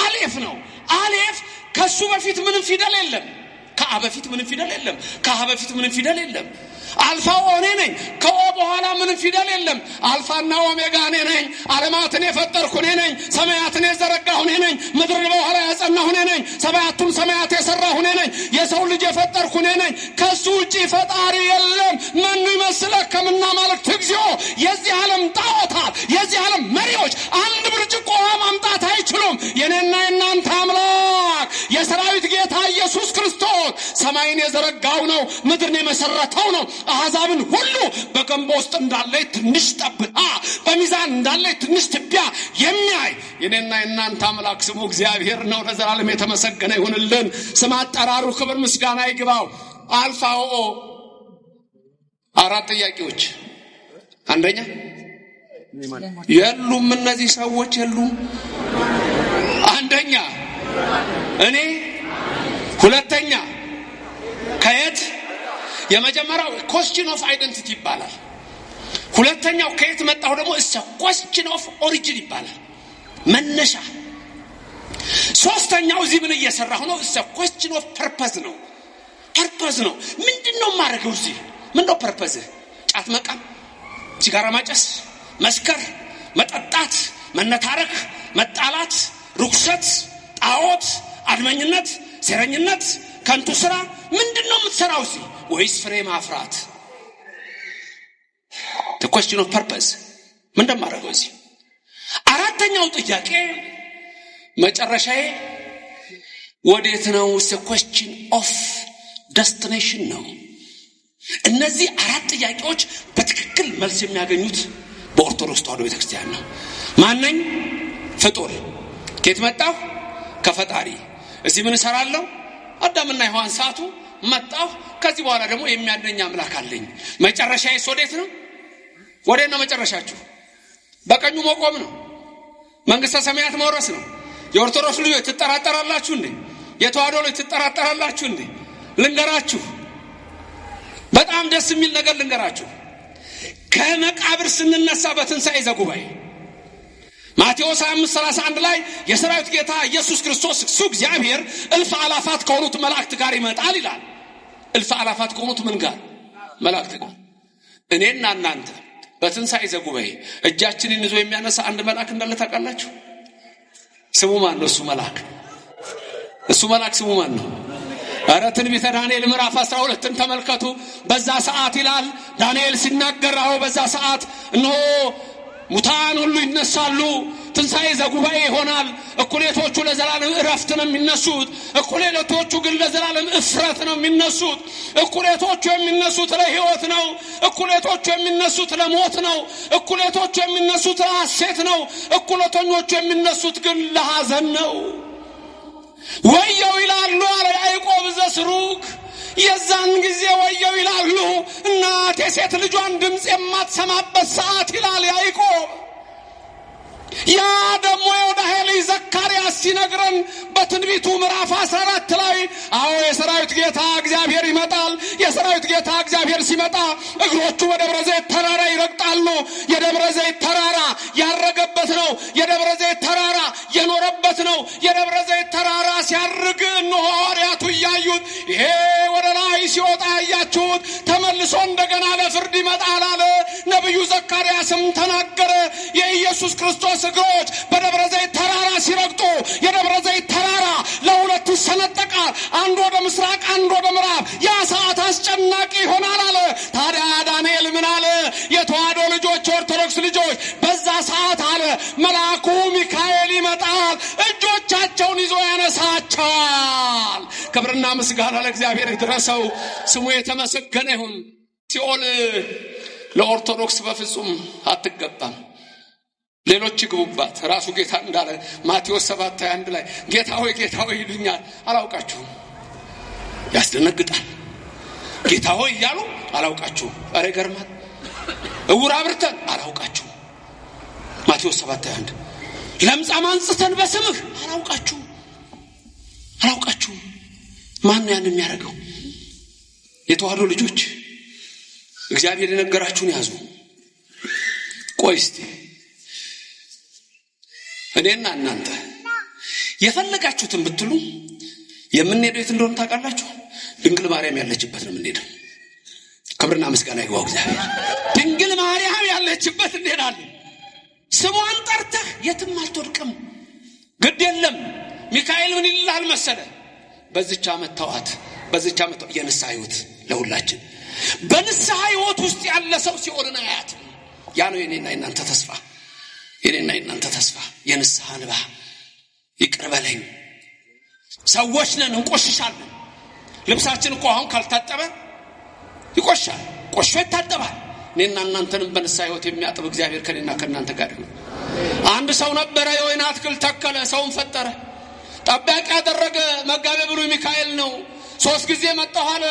አሌፍ ነው። አሌፍ ከሱ በፊት ምንም ፊደል የለም። ከአ በፊት ምንም ፊደል የለም። ከሀ በፊት ምንም ፊደል የለም። አልፋ እኔ ነኝ። ከኦ በኋላ ምንም ፊደል የለም። አልፋና ኦሜጋ እኔ ነኝ። ዓለማትን የፈጠርኩ እኔ ነኝ። ሰማያትን የዘረጋሁ እኔ ነኝ። ምድርን በኋላ ያጸናሁ እኔ ነኝ። ሰማያቱን ሰማያት የሰራሁ እኔ ነኝ። የሰው ልጅ የፈጠርኩ እኔ ነኝ። ከሱ ውጪ ፈጣሪ የለም። መኑ ይመስለከምና ማለት እግዚኦ። የዚህ ዓለም ጣዖታት፣ የዚህ ዓለም መሪዎች አንድ ብርጭቆ ውሃ ማምጣት አይችሉም። የኔና የናንተ አምላክ የሰራዊት ጌታ ኢየሱስ ክርስቶስ ሰማይን የዘረጋው ነው። ምድርን የመሰረተው ነው። አሕዛብን ሁሉ በገንቦ ውስጥ እንዳለ ትንሽ ጠብታ፣ በሚዛን እንዳለ ትንሽ ትቢያ የሚያይ የኔና የናንተ አምላክ ስሙ እግዚአብሔር ነው። ለዘላለም የተመሰገነ ይሁንልን። ስም አጠራሩ ክብር ምስጋና ይግባው። አልፋ ኦ 4 ጥያቄዎች። አንደኛ የሉም፣ እነዚህ ሰዎች የሉም። አንደኛ እኔ፣ ሁለተኛ ከየት። የመጀመሪያው question of identity ይባላል። ሁለተኛው ከየት መጣሁ ደግሞ question of origin ይባላል፣ መነሻ። ሶስተኛው እዚህ ምን እየሰራሁ ነው? question of purpose ነው። purpose ነው። ምንድነው ማረገው እዚህ? ምንድነው purpose? ጫት መቃም፣ ሲጋራ ማጨስ፣ መስከር፣ መጠጣት፣ መነታረክ፣ መጣላት፣ ርኩሰት፣ ጣዖት፣ አድመኝነት፣ ሴረኝነት፣ ከንቱ ስራ ምንድነው የምትሰራው እዚህ? ወይስ ፍሬ ማፍራት? the question of purpose ምንድነው ማረገው እዚህ? አራተኛው ጥያቄ መጨረሻዬ ወዴት ነው? the question of destination ነው። እነዚህ 4 ጥያቄዎች በትክክል መልስ የሚያገኙት በኦርቶዶክስ ተዋሕዶ ቤተክርስቲያን ነው። ማንነኝ? ፍጡር። ከየት መጣሁ? ከፈጣሪ። እዚህ ምን እሰራለሁ? አዳምና ሔዋን ሳቱ፣ መጣሁ። ከዚህ በኋላ ደግሞ የሚያድነኝ አምላክ አለኝ። መጨረሻዬስ ወዴት ነው? ወዴት ነው መጨረሻችሁ? በቀኙ መቆም ነው። መንግስተ ሰማያት መውረስ ነው። የኦርቶዶክስ ልጆች ትጠራጠራላችሁ እንዴ? የተዋሕዶ ልጆች ትጠራጠራላችሁ እንዴ? ልንገራችሁ፣ በጣም ደስ የሚል ነገር ልንገራችሁ። ከመቃብር ስንነሳ በትንሣኤ ዘጉባኤ ማቴዎስ 5:31 ላይ የሰራዊት ጌታ ኢየሱስ ክርስቶስ እሱ እግዚአብሔር እልፍ አላፋት ከሆኑት መላእክት ጋር ይመጣል ይላል። እልፍ አላፋት ከሆኑት ምን ጋር? መላእክት ጋር። እኔና እናንተ በትንሣኤ ዘጉባኤ እጃችንን ይዞ የሚያነሳ አንድ መልአክ እንዳለ ታውቃላችሁ? ስሙ ማን ነው? እሱ መልአክ ስሙ ማን ነው? ኧረ ትንቢተ ዳንኤል ምዕራፍ 12ን ተመልከቱ። በዛ ሰዓት ይላል ዳንኤል ሲናገራው፣ በዛ ሰዓት እነሆ ሙታን ሁሉ ይነሳሉ፣ ትንሣኤ ዘጉባኤ ይሆናል። እኩሌቶቹ ለዘላለም እረፍት ነው የሚነሱት፣ እኩሌቶቹ ግን ለዘላለም እፍረት ነው የሚነሱት። እኩሌቶቹ የሚነሱት ለሕይወት ነው፣ እኩሌቶቹ የሚነሱት ለሞት ነው፣ እኩሌቶቹ የሚነሱት ለሐሴት ነው፣ እኩሌተኞቹ የሚነሱት ግን ለሐዘን ነው። ወየው ይላሉ አለ ያዕቆብ ዘስሩግ። የዛን ጊዜ ወየው ይላሉ እናት የሴት ልጇን ድምፅ የማትሰማበት ሰዓት ይላል ያዕቆብ። ያ ደግሞ የወዳሄ ልጅ ዘካርያስ ሲነግረን በትንቢቱ ምዕራፍ 14 ላይ አዎ የሰራዊት ጌታ እግዚአብሔር ይመጣል። የሰራዊት ጌታ እግዚአብሔር ሲመጣ እግሮቹ በደብረ ዘይት ተራራ ይረግጣሉ። የደብረ ዘይት ተራራ ያረገበት ነው። የደብረ ዘይት ተራራ የኖረበት ነው። የደብረ ዘይት ተራራ ሲያርግ እነሆ ሐዋርያቱ እያዩት፣ ይሄ ወደ ላይ ሲወጣ ያያችሁት ተመልሶ እንደገና ለፍርድ ይመጣል አለ ነቢዩ ዘካርያስም ተናገረ። የኢየሱስ ክርስቶስ እግሮች በደብረ ዘይት ተራራ ሲረግጡ የደብረ ዘይት ተራራ ለሁለት ይሰነጠቃል። አንዱ ወደ ምስራቅ፣ አንዱ ወደ ምዕራብ። ያ ሰዓት አስጨናቂ ይሆናል አለ። ታዲያ ዳንኤል ምን አለ? የተዋሕዶ ልጆች፣ ኦርቶዶክስ ልጆች በዛ ሰዓት አለ መልአኩ ሚካኤል ይመጣል፣ እጆቻቸውን ይዞ ያነሳቸዋል። ክብርና ምስጋና ለእግዚአብሔር ይድረሰው፣ ስሙ የተመሰገነ ይሁን። ሲኦል ለኦርቶዶክስ በፍጹም አትገባም። ሌሎች ይግቡባት። ራሱ ጌታ እንዳለ ማቴዎስ 7:21 ላይ ጌታ ሆይ ይሉኛል አላውቃችሁም። ያስደነግጣል። ጌታ ሆይ እያሉ አላውቃችሁም። ኧረ ይገርማል። እውር አብርተን አላውቃችሁም። ማቴዎስ 7:21 ለምጻም አንጽተን በስምህ አላውቃችሁም። ማን ነው ያን የሚያደርገው? የተዋሕዶ ልጆች እግዚአብሔር የነገራችሁን ያዙ። ቆይ እስቲ እኔና እናንተ የፈለጋችሁትን ብትሉ የምንሄደው የት እንደሆነ ታውቃላችሁ? ድንግል ማርያም ያለችበት ነው የምንሄደው። ክብርና ምስጋና ይግባው እግዚአብሔር። ድንግል ማርያም ያለችበት እንሄዳለን። ስሟን ጠርተህ የትም አትወድቅም። ግድ የለም። ሚካኤል ምን ይላል መሰለ? በዚህች ዓመት ተዋት፣ በዚህች ዓመት የንስሐ ሕይወት ለሁላችን። በንስሐ ሕይወት ውስጥ ያለ ሰው ሲኦልን አያትም። ያ ነው የኔና የናንተ ተስፋ። የኔና የናንተ ተስፋ የንስሐ እንባ። ይቅር በለኝ። ሰዎች ነን፣ እንቆሽሻለን። ልብሳችን እኮ አሁን ካልታጠበ ይቆሻል፣ ቆሾ ይታጠባል። እኔና እናንተንም በንስሐ ሕይወት የሚያጥብ እግዚአብሔር ከኔና ከናንተ ጋር ይሁን። አንድ ሰው ነበረ፣ የወይን አትክልት ተከለ፣ ሰውን ፈጠረ፣ ጠባቂ ያደረገ። መጋቤ ብሉይ ሚካኤል ነው። 3 ጊዜ መጣሁ አለ።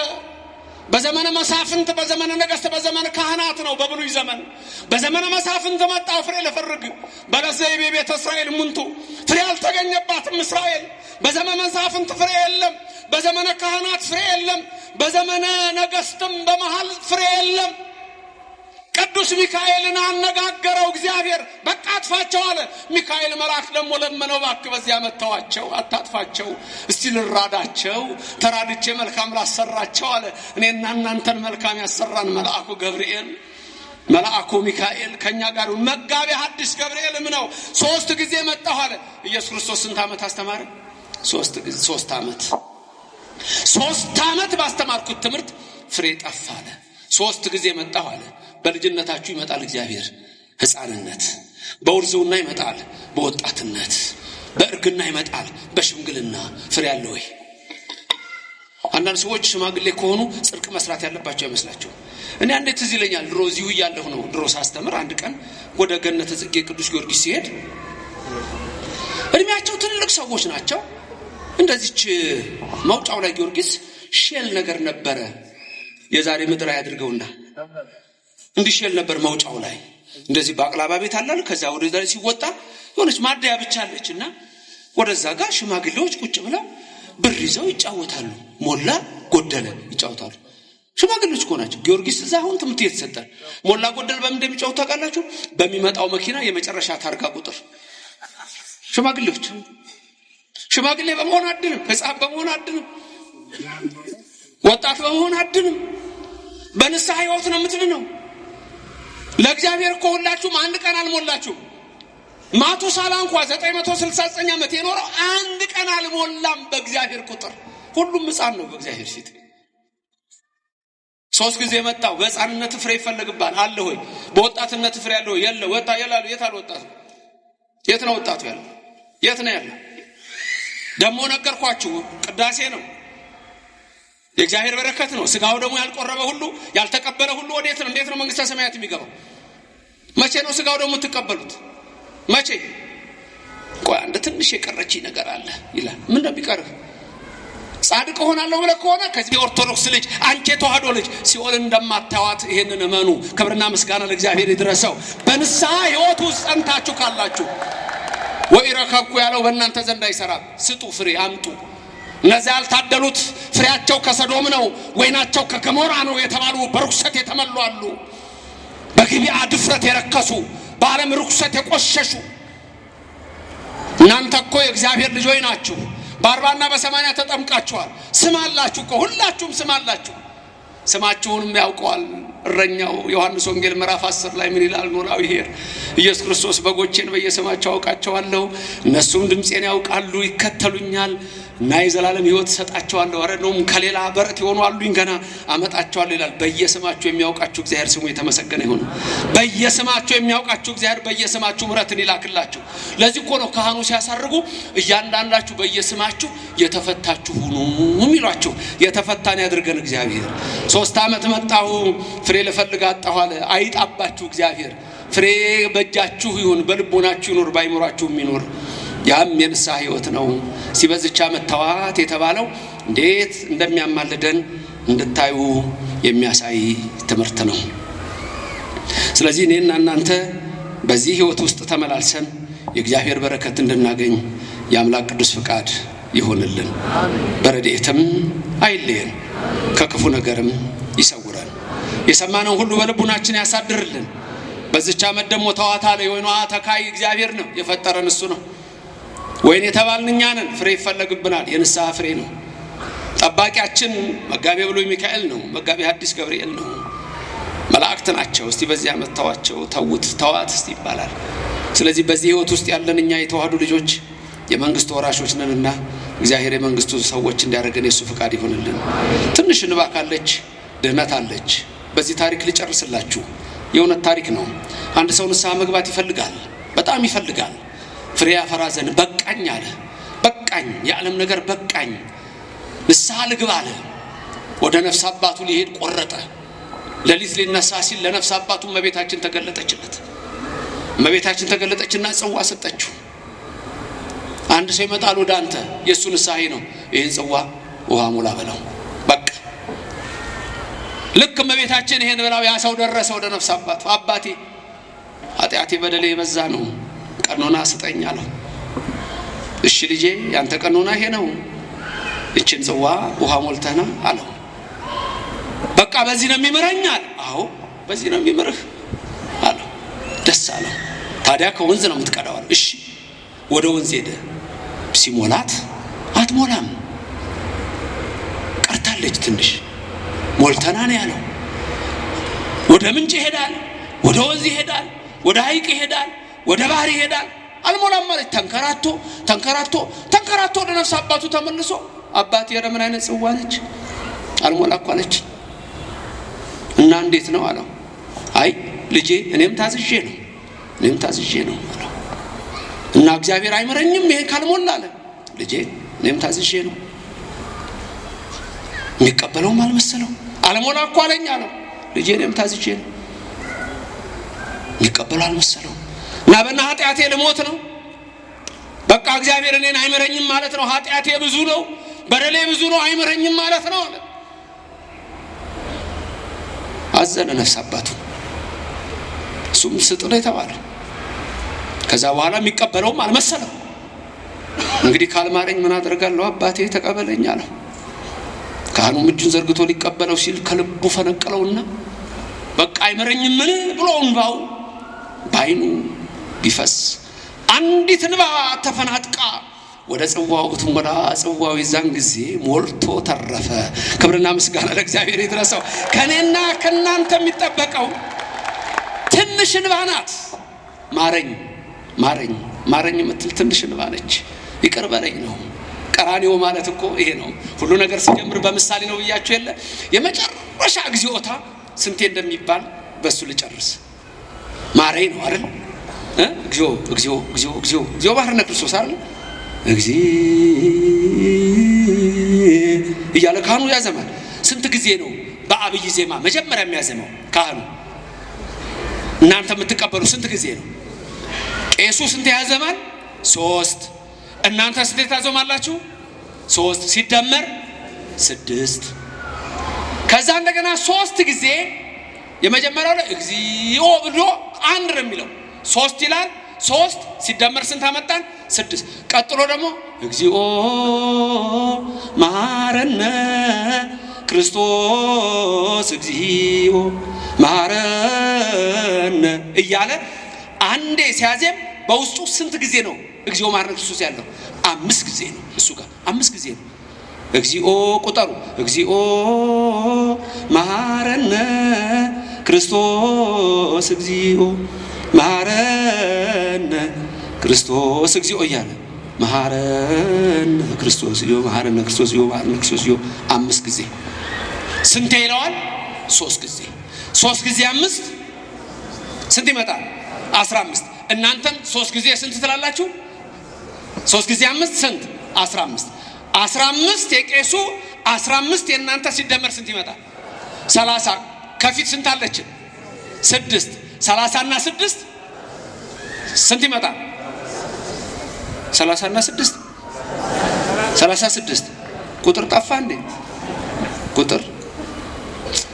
በዘመነ መሳፍንት፣ በዘመነ ነገሥት፣ በዘመነ ካህናት ነው በብሉይ ዘመን። በዘመነ መሳፍንት መጣሁ ፍሬ ለፈርግ በለዘይቤ ቤተ እስራኤል ሙንቱ፣ ፍሬ አልተገኘባትም እስራኤል። በዘመነ መሳፍንት ፍሬ የለም፣ በዘመነ ካህናት ፍሬ የለም፣ በዘመነ ነገሥትም በመሃል ፍሬ የለም። ቅዱስ ሚካኤልን አነጋገረው እግዚአብሔር። በቃ አጥፋቸው አለ። ሚካኤል መልአክ ደግሞ ለመነው፣ እባክህ በዚያ መተዋቸው፣ አታጥፋቸው፣ እስቲ ልራዳቸው፣ ተራድቼ መልካም ላሰራቸው አለ። እኔና እናንተን መልካም ያሰራን መልአኩ ገብርኤል፣ መልአኩ ሚካኤል ከኛ ጋር። መጋቤ ሐዲስ ገብርኤልም ነው። 3 ጊዜ መጣሁ አለ። ኢየሱስ ክርስቶስ ስንት ዓመት አስተማረ? 3 ዓመት። 3 ዓመት ባስተማርኩት ትምህርት ፍሬ ጠፋ አለ። 3 ጊዜ መጣሁ አለ። በልጅነታችሁ ይመጣል እግዚአብሔር ሕፃንነት፣ በውርዝውና ይመጣል በወጣትነት፣ በእርግና ይመጣል በሽምግልና። ፍሬ አለ ወይ? አንዳንድ ሰዎች ሽማግሌ ከሆኑ ጽድቅ መስራት ያለባቸው አይመስላቸው። እኔ አንዴ ትዝ ይለኛል፣ ድሮ እዚሁ እያለሁ ነው። ድሮ ሳስተምር አንድ ቀን ወደ ገነተ ጽጌ ቅዱስ ጊዮርጊስ ሲሄድ እድሜያቸው ትልልቅ ሰዎች ናቸው። እንደዚች መውጫው ላይ ጊዮርጊስ ሼል ነገር ነበረ። የዛሬ ምድር ያድርገውና እንዲህ ሼል ነበር መውጫው ላይ። እንደዚህ ባቅላባ ቤት አላል። ከዛ ወደዛ ሲወጣ የሆነች ማደያ ብቻ አለችና ወደዛ ጋር ሽማግሌዎች ቁጭ ብለው ብር ይዘው ይጫወታሉ። ሞላ ጎደለ ይጫወታሉ። ሽማግሌዎች እኮ ናቸው። ጊዮርጊስ እዛ አሁን ትምህርት እየተሰጠ ሞላ ጎደል በምን እንደሚጫወቱ ታውቃላችሁ? በሚመጣው መኪና የመጨረሻ ታርጋ ቁጥር። ሽማግሌዎች ሽማግሌ በመሆን አድንም፣ ሕፃን በመሆን አድንም፣ ወጣት በመሆን አድንም። በንስሐ ሕይወት ነው የምትድነው። ለእግዚአብሔር እኮ ሁላችሁም አንድ ቀን አልሞላችሁም። ማቱሳላ እንኳን 969 ዓመት የኖረው አንድ ቀን አልሞላም በእግዚአብሔር ቁጥር። ሁሉም ሕፃን ነው በእግዚአብሔር ፊት። 3 ጊዜ መጣው። በሕፃንነት ፍሬ ይፈልግባል አለ ሆይ? በወጣትነት ፍሬ ያለው የለ? ወጣ ይላሉ። የት አለ ወጣቱ? የት ነው ወጣቱ ያለው? የት ነው ያለው? ደሞ ነገርኳችሁ፣ ቅዳሴ ነው፣ የእግዚአብሔር በረከት ነው። ስጋው ደግሞ ያልቆረበ ሁሉ ያልተቀበለ ሁሉ ወዴት ነው? እንዴት ነው መንግስተ ሰማያት የሚገባው? መቼ ነው ስጋው ደግሞ የምትቀበሉት? መቼ? ቆይ አንድ ትንሽ የቀረች ነገር አለ ይላል። ምን እንደሚቀርብ ጻድቅ ሆናለሁ ብለህ ከሆነ ከዚህ የኦርቶዶክስ ልጅ፣ አንቺ የተዋህዶ ልጅ ሲኦል እንደማታዋት ይሄንን እመኑ። ክብርና ምስጋና ለእግዚአብሔር ይድረሰው። በንስሐ ሕይወት ውስጥ ጸንታችሁ ካላችሁ ወኢረከብኩ ያለው በእናንተ ዘንድ አይሰራም። ስጡ፣ ፍሬ አምጡ። እነዚያ ያልታደሉት ፍሬያቸው ከሰዶም ነው፣ ወይናቸው ከገሞራ ነው የተባሉ በርኩሰት የተመሉ አሉ። በግቢያ ድፍረት የረከሱ፣ በዓለም ርኩሰት የቆሸሹ። እናንተ እኮ የእግዚአብሔር ልጆች ናችሁ። በ40 እና በ80 ተጠምቃችኋል። ስም አላችሁ እኮ ሁላችሁም ስም አላችሁ። ስማችሁንም ያውቀዋል እረኛው። ዮሐንስ ወንጌል ምዕራፍ 10 ላይ ምን ይላል? ኖላዊ ሄር ኢየሱስ ክርስቶስ በጎቼን በየስማቸው አውቃቸዋለሁ፣ እነሱም ድምፄን ያውቃሉ፣ ይከተሉኛል እና የዘላለም ሕይወት ሰጣቸዋለሁ። አረ ነው ከሌላ በረት የሆኑ አሉኝ ገና አመጣቸዋለሁ ይላል። በየስማችሁ የሚያውቃችሁ እግዚአብሔር ስሙ የተመሰገነ ይሁን። በየስማችሁ የሚያውቃችሁ እግዚአብሔር በየስማችሁ ምሕረትን ይላክላችሁ። ለዚህ እኮ ነው ካህኑ ሲያሳርጉ እያንዳንዳችሁ በየስማችሁ የተፈታችሁ ሁኑ የሚሏችሁ። የተፈታን ያድርገን እግዚአብሔር። 3 ዓመት መጣሁ ፍሬ ልፈልግ አጣሁ አለ። አይጣባችሁ እግዚአብሔር። ፍሬ በእጃችሁ ይሁን፣ በልቦናችሁ ይኑር፣ ባይምሯችሁ ይኑር። ያም የንስሐ ሕይወት ነው። ሲበዝቻ መተዋት የተባለው እንዴት እንደሚያማልደን እንድታዩ የሚያሳይ ትምህርት ነው። ስለዚህ እኔና እናንተ በዚህ ሕይወት ውስጥ ተመላልሰን የእግዚአብሔር በረከት እንድናገኝ የአምላክ ቅዱስ ፍቃድ ይሆንልን። በረድኤትም አይለየን፣ ከክፉ ነገርም ይሰውረን። የሰማነው ሁሉ በልቡናችን ያሳድርልን። በዚች ዓመት ደግሞ ተዋታ ለወይኗ ተካይ እግዚአብሔር ነው የፈጠረን እሱ ነው። ወይን የተባልን እኛ ነን። ፍሬ ይፈለግብናል። የንስሐ ፍሬ ነው። ጠባቂያችን መጋቤ ብሉይ ሚካኤል ነው። መጋቤ ሐዲስ ገብርኤል ነው። መላእክት ናቸው። እስቲ በዚህ ዓመት ተዋቸው፣ ተውት፣ ተዋት እስቲ ይባላል። ስለዚህ በዚህ ህይወት ውስጥ ያለን እኛ የተዋህዱ ልጆች የመንግስቱ ወራሾች ነንና እግዚአብሔር የመንግስቱ ሰዎች እንዲያደርገን የሱ ፍቃድ ይሁንልን። ትንሽ እንባ ካለች ድህነት አለች። በዚህ ታሪክ ልጨርስላችሁ። የእውነት ታሪክ ነው። አንድ ሰው ንስሐ መግባት ይፈልጋል፣ በጣም ይፈልጋል። ፍሬ ያፈራ ዘንድ በቃኝ አለ። በቃኝ፣ የዓለም ነገር በቃኝ፣ ንስሐ ልግባ አለ። ወደ ነፍስ አባቱ ሊሄድ ቆረጠ። ሌሊት ሊነሳ ሲል ለነፍስ አባቱ እመቤታችን ተገለጠችለት። እመቤታችን ተገለጠችና ጽዋ ሰጠችው። አንድ ሰው ይመጣል ወደ አንተ፣ የእሱ ንስሐ ነው። ይህን ጽዋ ውሃ ሙላ በለው። በቃ ልክ እመቤታችን ይሄን ብላው ያ ሰው ደረሰ ወደ ነፍስ አባቱ። አባቴ ኃጢአቴ በደሌ የበዛ ነው፣ ቀኖና ስጠኝ አለው። እሺ ልጄ ያንተ ቀኖና ይሄ ነው፣ እችን ጽዋ ውሃ ሞልተና አለው። በቃ በዚህ ነው የሚምረኝ አለ። አዎ በዚህ ነው የሚምርህ አለው። ደስ አለው። ታዲያ ከወንዝ ነው የምትቀዳው አለ። እሺ ወደ ወንዝ ሄደ። ሲሞላት አትሞላም፣ ቀርታለች ትንሽ። ሞልተና ነው ያለው። ወደ ምንጭ ይሄዳል፣ ወደ ወንዝ ይሄዳል፣ ወደ ሐይቅ ይሄዳል፣ ወደ ባህር ይሄዳል። አልሞላም ማለት ተንከራቶ ተንከራቶ ተንከራቶ ወደ ነፍስ አባቱ ተመልሶ አባቴ ኧረ ምን አይነት ጽዋ ነች አልሞላ እኮ አለች። እና እንዴት ነው አለው። አይ ልጄ እኔም ታዝዤ ነው አለው። እና እግዚአብሔር አይመረኝም ይሄን ካልሞላ አለ። ልጄ እኔም ታዝዤ ነው። የሚቀበለውም አልመሰለው። አልሞላ እኮ አለኝ አለው። ልጄ እኔም ታዝዤ ነው። የሚቀበለው አልመሰለው። እና በእና ኃጢአቴ ልሞት ነው፣ በቃ እግዚአብሔር እኔን አይመረኝም ማለት ነው። ኃጢአቴ ብዙ ነው፣ በደሌ ብዙ ነው፣ አይመረኝም ማለት ነው አለ። አዘነ ነፍስ አባቱ። እሱም ስጥ ነው የተባለው። ከዛ በኋላ የሚቀበለውም አልመሰለው። እንግዲህ ካልማረኝ ምን አደርጋለሁ አባቴ ተቀበለኝ አለው። ካህኑም እጁን ዘርግቶ ሊቀበለው ሲል ከልቡ ፈነቀለውና በቃ አይመረኝም ምን ብሎ እንባው ባይኑ ቢፈስ አንዲት እንባ ተፈናጥቃ ወደ ጽዋው ብትሞላ ጽዋው የዛን ጊዜ ሞልቶ ተረፈ። ክብርና ምስጋና ለእግዚአብሔር ይድረሰው። ከኔና ከናንተ የሚጠበቀው ትንሽ እንባ ናት። ማረኝ ማረኝ ማረኝ የምትል ትንሽ እንባ ነች። ይቅር በለኝ ነው። ቀራንዮ ማለት እኮ ይሄ ነው። ሁሉ ነገር ሲጀምር በምሳሌ ነው ብያችሁ የለ። የመጨረሻ እግዚኦታ ስንቴ እንደሚባል በሱ ልጨርስ። ማረኝ ነው አይደል? እግዚኦ እግዚኦ እግዚኦ እግዚኦ እግዚኦ ባህርነ ክርስቶስ አይደል? እግዚ እያለ ካህኑ ያዘማል። ስንት ጊዜ ነው በአብይ ዜማ መጀመሪያ የሚያዘማው ካህኑ? እናንተ የምትቀበሉ ስንት ጊዜ ነው? ቄሱ ስንት ያዘማል? 3። እናንተ ስንት ታዘማላችሁ? 3 ሲደመር 6። ከዛ እንደገና 3 ጊዜ የመጀመሪያው ላይ እግዚኦ ብሎ አንድ ነው የሚለው 3 ይላል። 3 ሲደመር ስንት አመጣን? 6። ቀጥሎ ደግሞ እግዚኦ መሐረነ ክርስቶስ እግዚኦ መሐረነ እያለ አንዴ ሲያዜም በውስጡ ስንት ጊዜ ነው እግዚኦ መሐረነ ክርስቶስ ያለው? 5 ጊዜ ነው። እሱ ጋር 5 ጊዜ ነው። እግዚኦ ቁጠሩ። እግዚኦ መሐረነ ክርስቶስ እግዚኦ መሐረነ ክርስቶስ እግዚኦ እያለ መሐረነ ክርስቶስ እግዚኦ መሐረነ ክርስቶስ እግዚኦ መሐረነ ክርስቶስ እግዚኦ 5 ጊዜ። ስንት ይለዋል? 3 ጊዜ። 3 ጊዜ 5 ስንት ይመጣል? 15። እናንተም 3 ጊዜ ስንት ትላላችሁ? 3 ጊዜ 5 ስንት? 15። 15 የቄሱ 15 የእናንተ ሲደመር ስንት ይመጣል? 30። ከፊት ስንት አለችን? 6። 30 እና 6 ስንት ይመጣል? 30 እና 6 36። ቁጥር ጠፋ እንዴ? ቁጥር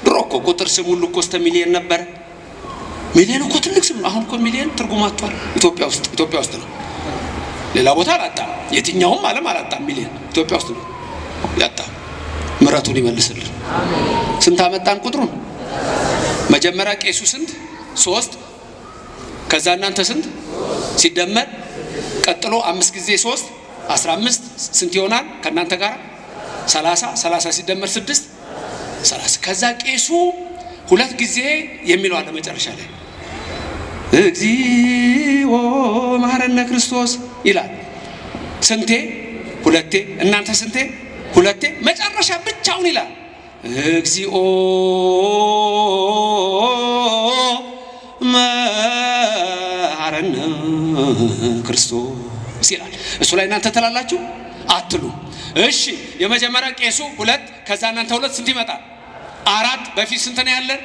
ድሮ እኮ ቁጥር ስም ሁሉ እኮ እስከ ሚሊዮን ነበር። ሚሊዮን እኮ ትልቅ ስም ነው። አሁን እኮ ሚሊዮን ትርጉም አጥቷል። ኢትዮጵያ ውስጥ ነው። ሌላ ቦታ አላጣም። የትኛውም ዓለም አላጣም። ሚሊዮን ኢትዮጵያ ውስጥ ነው ያጣ። ምሕረቱን ይመልስልን። ስንት አመጣን ቁጥሩን? መጀመሪያ ቄሱ ስንት? 3 ከዛ እናንተ ስንት ሲደመር ቀጥሎ 5 ጊዜ 3 15 ስንት ይሆናል? ከእናንተ ጋር 30 ሲደመር 6 30። ከዛ ቄሱ 2 ጊዜ የሚለው አለ መጨረሻ ላይ እግዚኦ መሐረነ ክርስቶስ ይላል። ስንቴ? 2። እናንተ ስንቴ? 2። መጨረሻ ብቻውን ይላል እግዚኦ መሐረነ ክርስቶስ ይላል። እሱ ላይ እናንተ ትላላችሁ አትሉ? እሺ የመጀመሪያ ቄሱ 2 ከዛ እናንተ 2 ስንት ይመጣል? 4። በፊት ስንት ነው ያለን?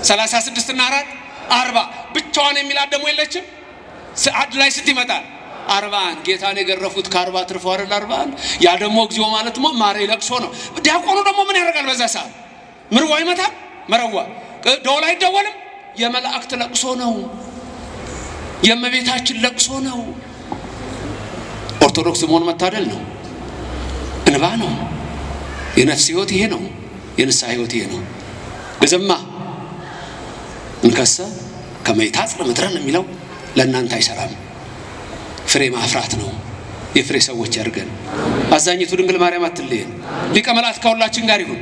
36 እና 4 40። ብቻዋን የሚላት ደግሞ የለችም። አንድ ላይ ስንት ይመጣል? 41። ጌታን የገረፉት ከ40 ትርፎ አይደል 41። ያ ደግሞ እግዚኦ ማለት ነው ማሬ ለቅሶ ነው። ዲያቆኑ ደግሞ ምን ያደርጋል? በዛ ሰዓት ምርዋ ይመታል። መረዋ ደወል አይደወልም። የመላእክት ለቅሶ ነው። የእመቤታችን ለቅሶ ነው። ኦርቶዶክስ መሆን መታደል ነው። እንባ ነው። የነፍስ ህይወት ይሄ ነው። የንስሐ ህይወት ይሄ ነው። ለዘማ እንከሰ ከመይታጽ ለምድረን የሚለው ለእናንተ አይሰራም። ፍሬ ማፍራት ነው። የፍሬ ሰዎች ያድርገን። አዛኝቱ ድንግል ማርያም አትለየን። ሊቀ መላእክት ከሁላችን ጋር ይሁን።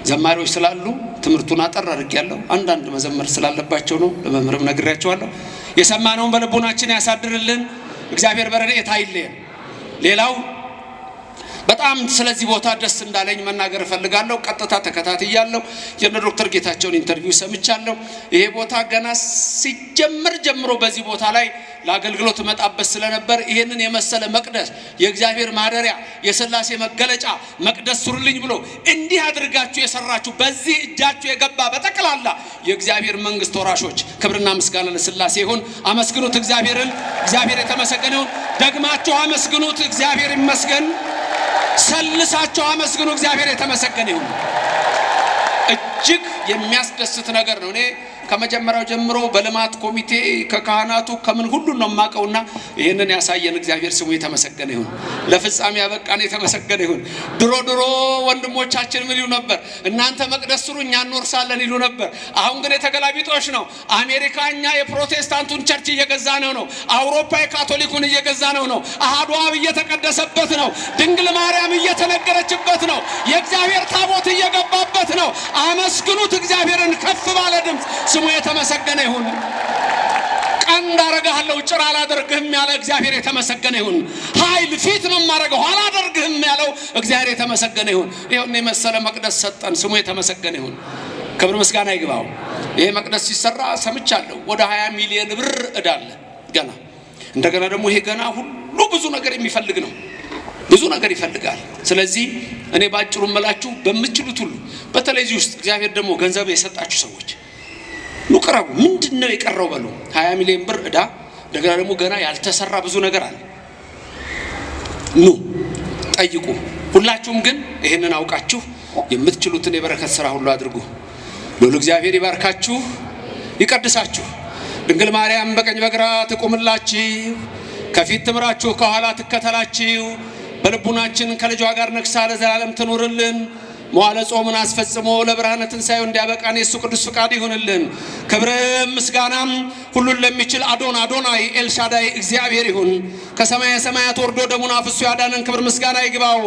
ዘማሪዎች ስላሉ ትምህርቱን አጠር አድርጌያለሁ። አንዳንድ መዘመር ስላለባቸው ነው። ለመምህርም ነግሬያቸዋለሁ። የሰማነውን በልቦናችን ያሳድርልን። እግዚአብሔር በረድኤቱ አይለየን። ሌላው በጣም ስለዚህ ቦታ ደስ እንዳለኝ መናገር እፈልጋለሁ። ቀጥታ ተከታትያለሁ። የነ ዶክተር ጌታቸውን ኢንተርቪው ሰምቻለሁ። ይሄ ቦታ ገና ሲጀመር ጀምሮ በዚህ ቦታ ላይ ለአገልግሎት መጣበስ ስለነበር ይሄንን የመሰለ መቅደስ፣ የእግዚአብሔር ማደሪያ፣ የሥላሴ መገለጫ መቅደስ ሱርልኝ ብሎ እንዲህ አድርጋችሁ የሰራችሁ በዚህ እጃችሁ የገባ በጠቅላላ የእግዚአብሔር መንግስት ወራሾች ክብርና ምስጋና ለሥላሴ ይሁን። አመስግኑት እግዚአብሔርን። እግዚአብሔር የተመሰገነ ይሁን። ደግማችሁ አመስግኑት። እግዚአብሔር ይመስገን። ሰልሳቸው አመስግኑ። እግዚአብሔር የተመሰገነ ይሁን። እጅግ የሚያስደስት ነገር ነው። እኔ ከመጀመሪያው ጀምሮ በልማት ኮሚቴ ከካህናቱ ከምን ሁሉ ነው ማቀውና ይሄንን ያሳየን እግዚአብሔር ስሙ የተመሰገነ ይሁን። ለፍጻሜ ያበቃን የተመሰገነ ይሁን። ድሮ ወንድሞቻችን ምን ይሉ ነበር? እናንተ መቅደስ ስሩ እኛ እንወርሳለን ይሉ ነበር። አሁን ግን የተገላቢጦሽ ነው። አሜሪካኛ የፕሮቴስታንቱን ቸርች እየገዛ ነው። አውሮፓ የካቶሊኩን እየገዛ ነው። አሐዱ አብ እየተቀደሰበት ነው። ድንግል ማርያም እየተነገረችበት ነው። የእግዚአብሔር ታቦት እየገባበት ነው። አመስግኑት እግዚአብሔርን ከፍ ባለ ድምፅ። ስሙ የተመሰገነ ይሁን። ቀንድ አረጋለሁ ጭራ አላደርግህም ያለ እግዚአብሔር የተመሰገነ ይሁን። ኃይል ፊት ነው ማረጋው አላደርግህም ያለው እግዚአብሔር የተመሰገነ ይሁን። ይሄን የመሰለ መቅደስ ሰጠን። ስሙ የተመሰገነ ይሁን። ክብር ምስጋና ይግባው። ይሄ መቅደስ ሲሰራ ሰምቻለሁ ወደ 20 ሚሊዮን ብር እዳለ ገና። እንደገና ደግሞ ይሄ ገና ሁሉ ብዙ ነገር የሚፈልግ ነው። ብዙ ነገር ይፈልጋል። ስለዚህ እኔ ባጭሩ መላችሁ በምትችሉት ሁሉ በተለይ እዚህ ውስጥ እግዚአብሔር ደግሞ ገንዘብ የሰጣችሁ ሰዎች ኑቀራው ምንድነው የቀረው በሉ። 20 ሚሊዮን ብር እዳ፣ እንደገና ደግሞ ገና ያልተሰራ ብዙ ነገር አለ። ኑ ጠይቁ። ሁላችሁም ግን ይሄንን አውቃችሁ የምትችሉትን የበረከት ሥራ ሁሉ አድርጉ። ሎሎ እግዚአብሔር ይባርካችሁ፣ ይቀድሳችሁ። ድንግል ማርያም በቀኝ በግራ ትቆምላችሁ፣ ከፊት ትምራችሁ፣ ከኋላ ትከተላችሁ። በልቡናችን ከልጇ ጋር ነግሳ ለዘላለም ትኑርልን። መዋዕለ ጾሙን አስፈጽሞ ለብርሃነ ትንሣኤው እንዲያበቃን የእሱ ቅዱስ ፍቃድ ይሁንልን። ክብርም ምስጋናም ሁሉን ለሚችል አዶናይ ኤልሻዳይ እግዚአብሔር ይሁን። ከሰማየ ሰማያት ወርዶ ደሙን አፍስሶ ያዳነን ክብር ምስጋና ይግባው።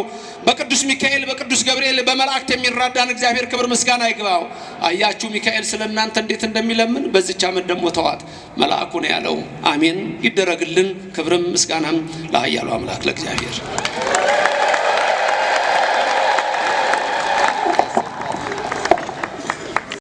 በቅዱስ ሚካኤል በቅዱስ ገብርኤል በመላእክት የሚራዳን እግዚአብሔር ክብር ምስጋና ይግባው። አያችሁ ሚካኤል ስለእናንተ እንዴት እንደሚለምን። በዚች ዓመት ደግሞ ተዋት መልአኩ ነው ያለው። አሜን ይደረግልን። ክብርም ምስጋናም ለኃያሉ አምላክ ለእግዚአብሔር።